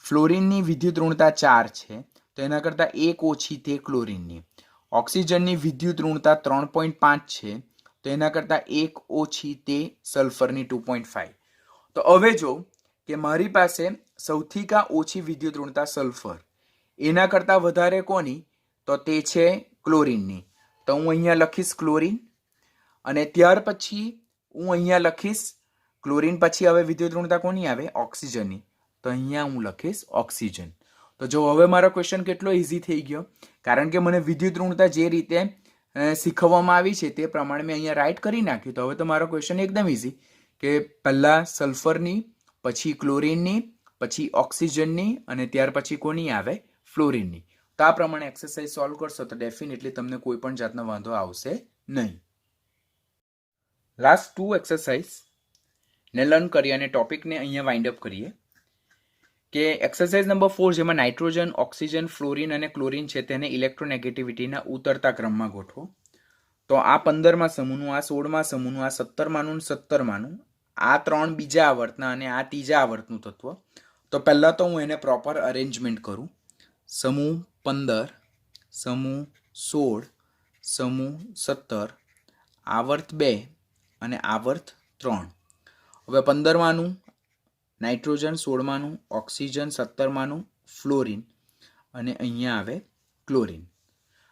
ફ્લોરિનની વિદ્યુત ઋણતા 4 છે, તો એના કરતાં 1 ઓછી તે ક્લોરિનની. ઓક્સિજનની વિદ્યુત ઋણતા 3.5 છે, તો એના કરતાં 1 ઓછી તે સલ્ફરની 2.5. તો હવે જો કે મારી પાસે સૌથી ઓછી વિદ્યુત ઋણતા સલ્ફર, એના કરતાં વધારે કોની? તો તે છે ક્લોરિનની. તો હું અહીંયા લખીશ ક્લોરિન અને ત્યાર પછી હું અહીંયા લખીશ ક્લોરિન પછી હવે વિદ્યુત ઋણતા કોની આવે? ઓક્સિજનની. તો અહીંયા હું લખીશ ઓક્સિજન. તો જો હવે મારો ક્વેશ્ચન કેટલો ઇઝી થઈ ગયો, કારણ કે મને વિદ્યુત ઋણતા જે રીતે શીખવવામાં આવી છે તે પ્રમાણે મેં અહીંયા રાઇટ કરી નાખ્યું. તો હવે તો મારો ક્વેશ્ચન એકદમ ઇઝી કે પહેલા સલ્ફરની, પછી ક્લોરિનની, પછી ઓક્સિજનની અને ત્યાર પછી કોની આવે? ફ્લોરિનની. તો આ પ્રમાણે એક્સરસાઇઝ સોલ્વ કરશો તો ડેફિનેટલી તમને કોઈ પણ જાતનો વાંધો આવશે નહીં. લાસ્ટ 2 એક્સરસાઇઝ ને લર્ન કરીએ અને ટોપિકને અહીંયા વાઇન્ડ અપ કરીએ કે એક્સરસાઇઝ નંબર 4 જેમાં નાઇટ્રોજન, ઓક્સિજન, ફ્લોરિન અને ક્લોરિન છે તેને ઇલેક્ટ્રોનેગેટિવિટીના ઉતરતા ક્રમમાં ગોઠવો. તો આ 15મા સમૂહનું, આ 16મા સમૂહનું, આ 17માનું, 17માનું, આ 3 બીજા આવર્તના અને આ ત્રીજા આવર્તનું તત્વ. તો પહેલાં તો હું એને પ્રોપર અરેન્જમેન્ટ કરું. સમૂહ 15, સમૂહ 16, સમૂહ 17, આવર્ત 2 અને આવર્ત 3. હવે 15માનું નાઇટ્રોજન, 16માનું ઓક્સિજન, 17માનું ફ્લોરિન અને અહીંયા આવે ક્લોરિન.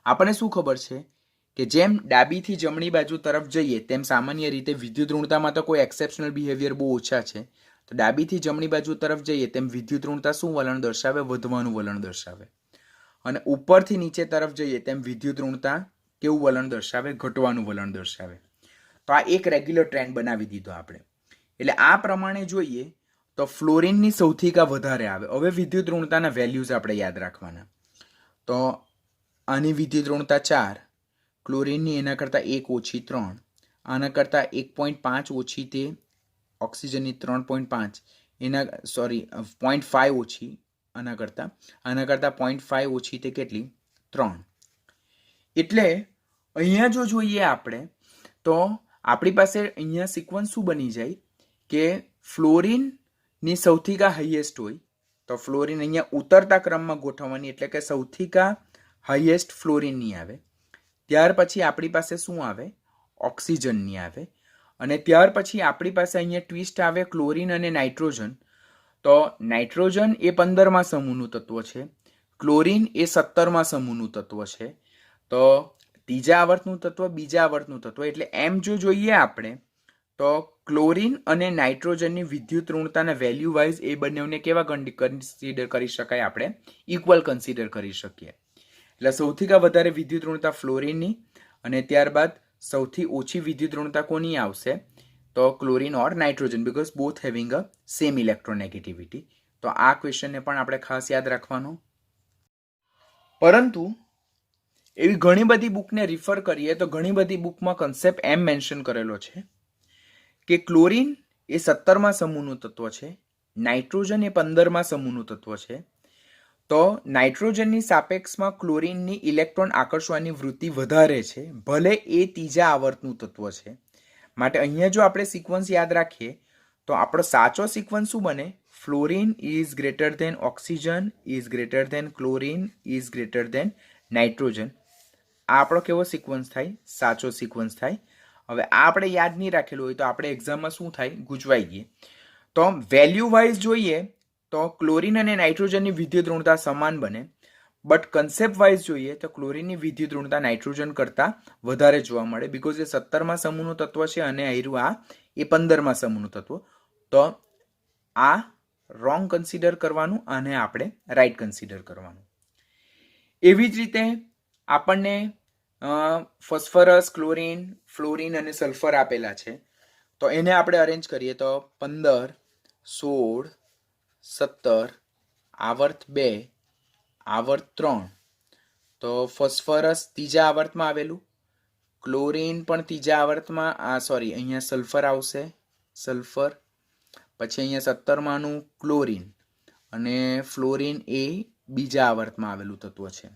આપણને શું ખબર છે કે જેમ ડાબીથી જમણી બાજુ તરફ જઈએ તેમ સામાન્ય રીતે વિદ્યુત ઋણતામાં તો કોઈ એક્સેપ્શનલ બિહેવિયર બહુ ઓછા છે. તો ડાબીથી જમણી બાજુ તરફ જઈએ તેમ વિદ્યુત ઋણતા શું વલણ દર્શાવે? વધવાનું વલણ દર્શાવે. અને ઉપરથી નીચે તરફ જઈએ તેમ વિદ્યુત ઋણતા કેવું વલણ દર્શાવે? ઘટવાનું વલણ દર્શાવે. તો આ એક રેગ્યુલર ટ્રેન્ડ બનાવી દીધો આપણે. એટલે આ પ્રમાણે જોઈએ તો ફ્લોરિનની સૌથી વધારે આવે. હવે વિદ્યુત ઋણતાના વેલ્યુઝ આપણે યાદ રાખવાના. તો આની વિદ્યુત ઋણતા 4, ક્લોરિનની એના કરતાં 1 ઓછી 3, આના કરતાં 1.5 ઓછી તે ઓક્સિજનની 3.5, એના 0.5 ઓછી આના કરતાં 0.5 ઓછી તે કેટલી? 3. એટલે અહીંયા જો જોઈએ આપણે તો આપણી પાસે અહીંયા સિક્વન્સ શું બની જાય કે ફ્લોરિનની સૌથી હાઈએસ્ટ હોય તો ફ્લોરિન અહીંયા ઉતરતા ક્રમમાં ગોઠવવાની, એટલે કે સૌથી હાઈએસ્ટ ફ્લોરિનની આવે. ત્યાર પછી આપણી પાસે શું આવે? ઓક્સિજનની આવે. અને ત્યાર પછી આપણી પાસે અહીંયા ટ્વિસ્ટ આવે ક્લોરિન અને નાઇટ્રોજન. તો નાઇટ્રોજન એ 15મા સમૂહનું તત્વ છે, ક્લોરિન એ 17મા સમૂહનું તત્વ છે. તો ત્રીજા આવર્તનું તત્વ, બીજા આવર્તનું તત્વ. એટલે એમ જો જોઈએ આપણે તો ક્લોરિન અને નાઇટ્રોજનની વિદ્યુત ઋણતાના વેલ્યુ વાઇઝ એ બંનેને કેવા કન્સિડર કરી શકાય? આપણે ઇક્વલ કન્સિડર કરી શકીએ. એટલે સૌથી વધારે વિદ્યુત ઋણતા ફ્લોરિનની અને ત્યારબાદ સૌથી ઓછી વિદ્યુત ઋણતા કોની આવશે? તો chlorine or nitrogen, because both having a same electronegativity. તો આ ક્વેશ્ચનને પણ આપણે ખાસ યાદ રાખવાનો. પરંતુ એવી ઘણી બધી બુકને રિફર કરીએ તો ઘણી બધી બુકમાં કન્સેપ્ટ એમ મેન્શન કરેલો છે કે ક્લોરિન એ 17મા સમૂહનું તત્વ છે, નાઇટ્રોજન એ 15મા સમૂહનું તત્વ છે. તો નાઇટ્રોજનની સાપેક્ષમાં ક્લોરિનની ઇલેક્ટ્રોન આકર્ષવાની વૃત્તિ વધારે છે, ભલે એ ત્રીજા આવર્તનું તત્વ છે. માટે અહીંયા જો આપણે સિક્વન્સ યાદ રાખીએ તો આપણો સાચો સિક્વન્સ શું બને? Fluorine is greater than oxygen is greater than chlorine is greater than nitrogen. આ આપણો કેવો સિક્વન્સ થાય? સાચો સિક્વન્સ થાય. હવે આ આપણે યાદ નહીં રાખેલું હોય તો આપણે એક્ઝામમાં શું થાય? ગૂંચવાઈ ગઈએ. તો વેલ્યુ વાઇઝ જોઈએ તો ક્લોરિન અને નાઇટ્રોજનની વિદ્યુત ઋણતા સમાન બને, બટ કન્સેપ્ટ વાઇઝ જોઈએ તો ક્લોરિનની વિદ્યુત ઋણતા નાઇટ્રોજન કરતાં વધારે જોવા મળે, બીકોઝ એ 17મા સમૂહનું તત્વ છે અને આયરું આ એ 15મા સમૂહનું તત્વ. તો આ રોંગ કન્સિડર કરવાનું અને આપણે રાઈટ કન્સિડર કરવાનું. એવી જ રીતે આપણને ફોસ્ફરસ, ક્લોરિન, ફ્લોરિન અને સલ્ફર આપેલા છે. તો એને આપણે અરેન્જ કરીએ તો 15, 16, 17 આવર્ત 2 આવર્ત 3 તો ફોસ્ફરસ ત્રીજા આવર્તમાં આવેલું, ક્લોરીન પણ ત્રીજા આવર્તમાં અહીંયા સલ્ફર આવશે, સલ્ફર, પછી અહીંયા 17માનું ક્લોરીન અને ફ્લોરીન એ બીજા આવર્તમાં આવેલું તત્વ છે.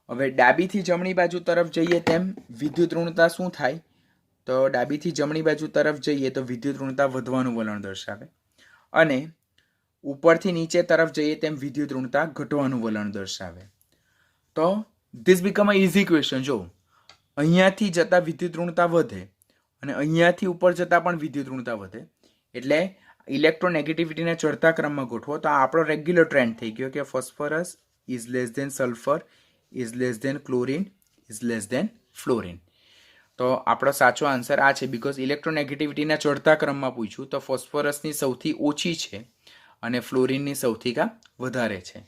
હવે ડાબીથી જમણી બાજુ તરફ જઈએ તેમ વિદ્યુત ઋણતા શું થાય? તો ડાબીથી જમણી બાજુ તરફ જઈએ તો વિદ્યુત ઋણતા વધવાનું વલણ દર્શાવે અને ઉપરથી નીચે તરફ જઈએ તેમ વિદ્યુત ઋણતા ઘટવાનું વલણ દર્શાવે. તો this become a easy question. જો અહીંયાથી જતા વિદ્યુત ઋણતા વધે અને અહીંયાથી ઉપર જતા પણ વિદ્યુત ઋણતા વધે એટલે ઇલેક્ટ્રોનેગેટિવિટીના ચડતા ક્રમમાં ગોઠવો તો આ આપણો રેગ્યુલર ટ્રેન્ડ થઈ ગયો કે phosphorus is less than sulphur is less than chlorine is less than fluorine. તો આપણો સાચો આન્સર આ છે, બિકોઝ ઇલેક્ટ્રોનેગેટિવિટીના ચડતા ક્રમમાં પૂછ્યું તો ફોસ્ફરસની સૌથી ઓછી છે અને ફ્લોરીનની સૌથી વધારે છે.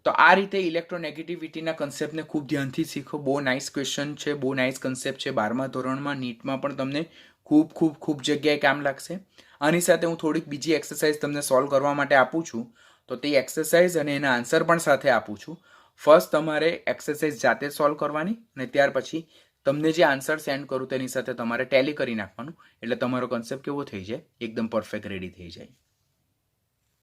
તો આ રીતે ઇલેક્ટ્રોનેગેટિવિટીના કન્સેપ્ટને ખૂબ ધ્યાનથી શીખો. બહુ નાઇસ ક્વેશ્ચન છે, બહુ નાઇસ કન્સેપ્ટ છે. 12મા ધોરણમાં નીટમાં પણ તમને ખૂબ જગ્યાએ કામ લાગશે. આની સાથે હું થોડીક બીજી એક્સરસાઇઝ તમને સોલ્વ કરવા માટે આપું છું, તો તે એક્સરસાઇઝ અને એના આન્સર પણ સાથે આપું છું. ફર્સ્ટ તમારે એક્સરસાઇઝ જાતે સોલ્વ કરવાની અને ત્યાર પછી તમને જે આન્સર સેન્ડ કરું તેની સાથે તમારે ટેલી કરી નાખવાનું, એટલે તમારો કન્સેપ્ટ કેવો થઈ જાય? એકદમ પરફેક્ટ રેડી થઈ જાય.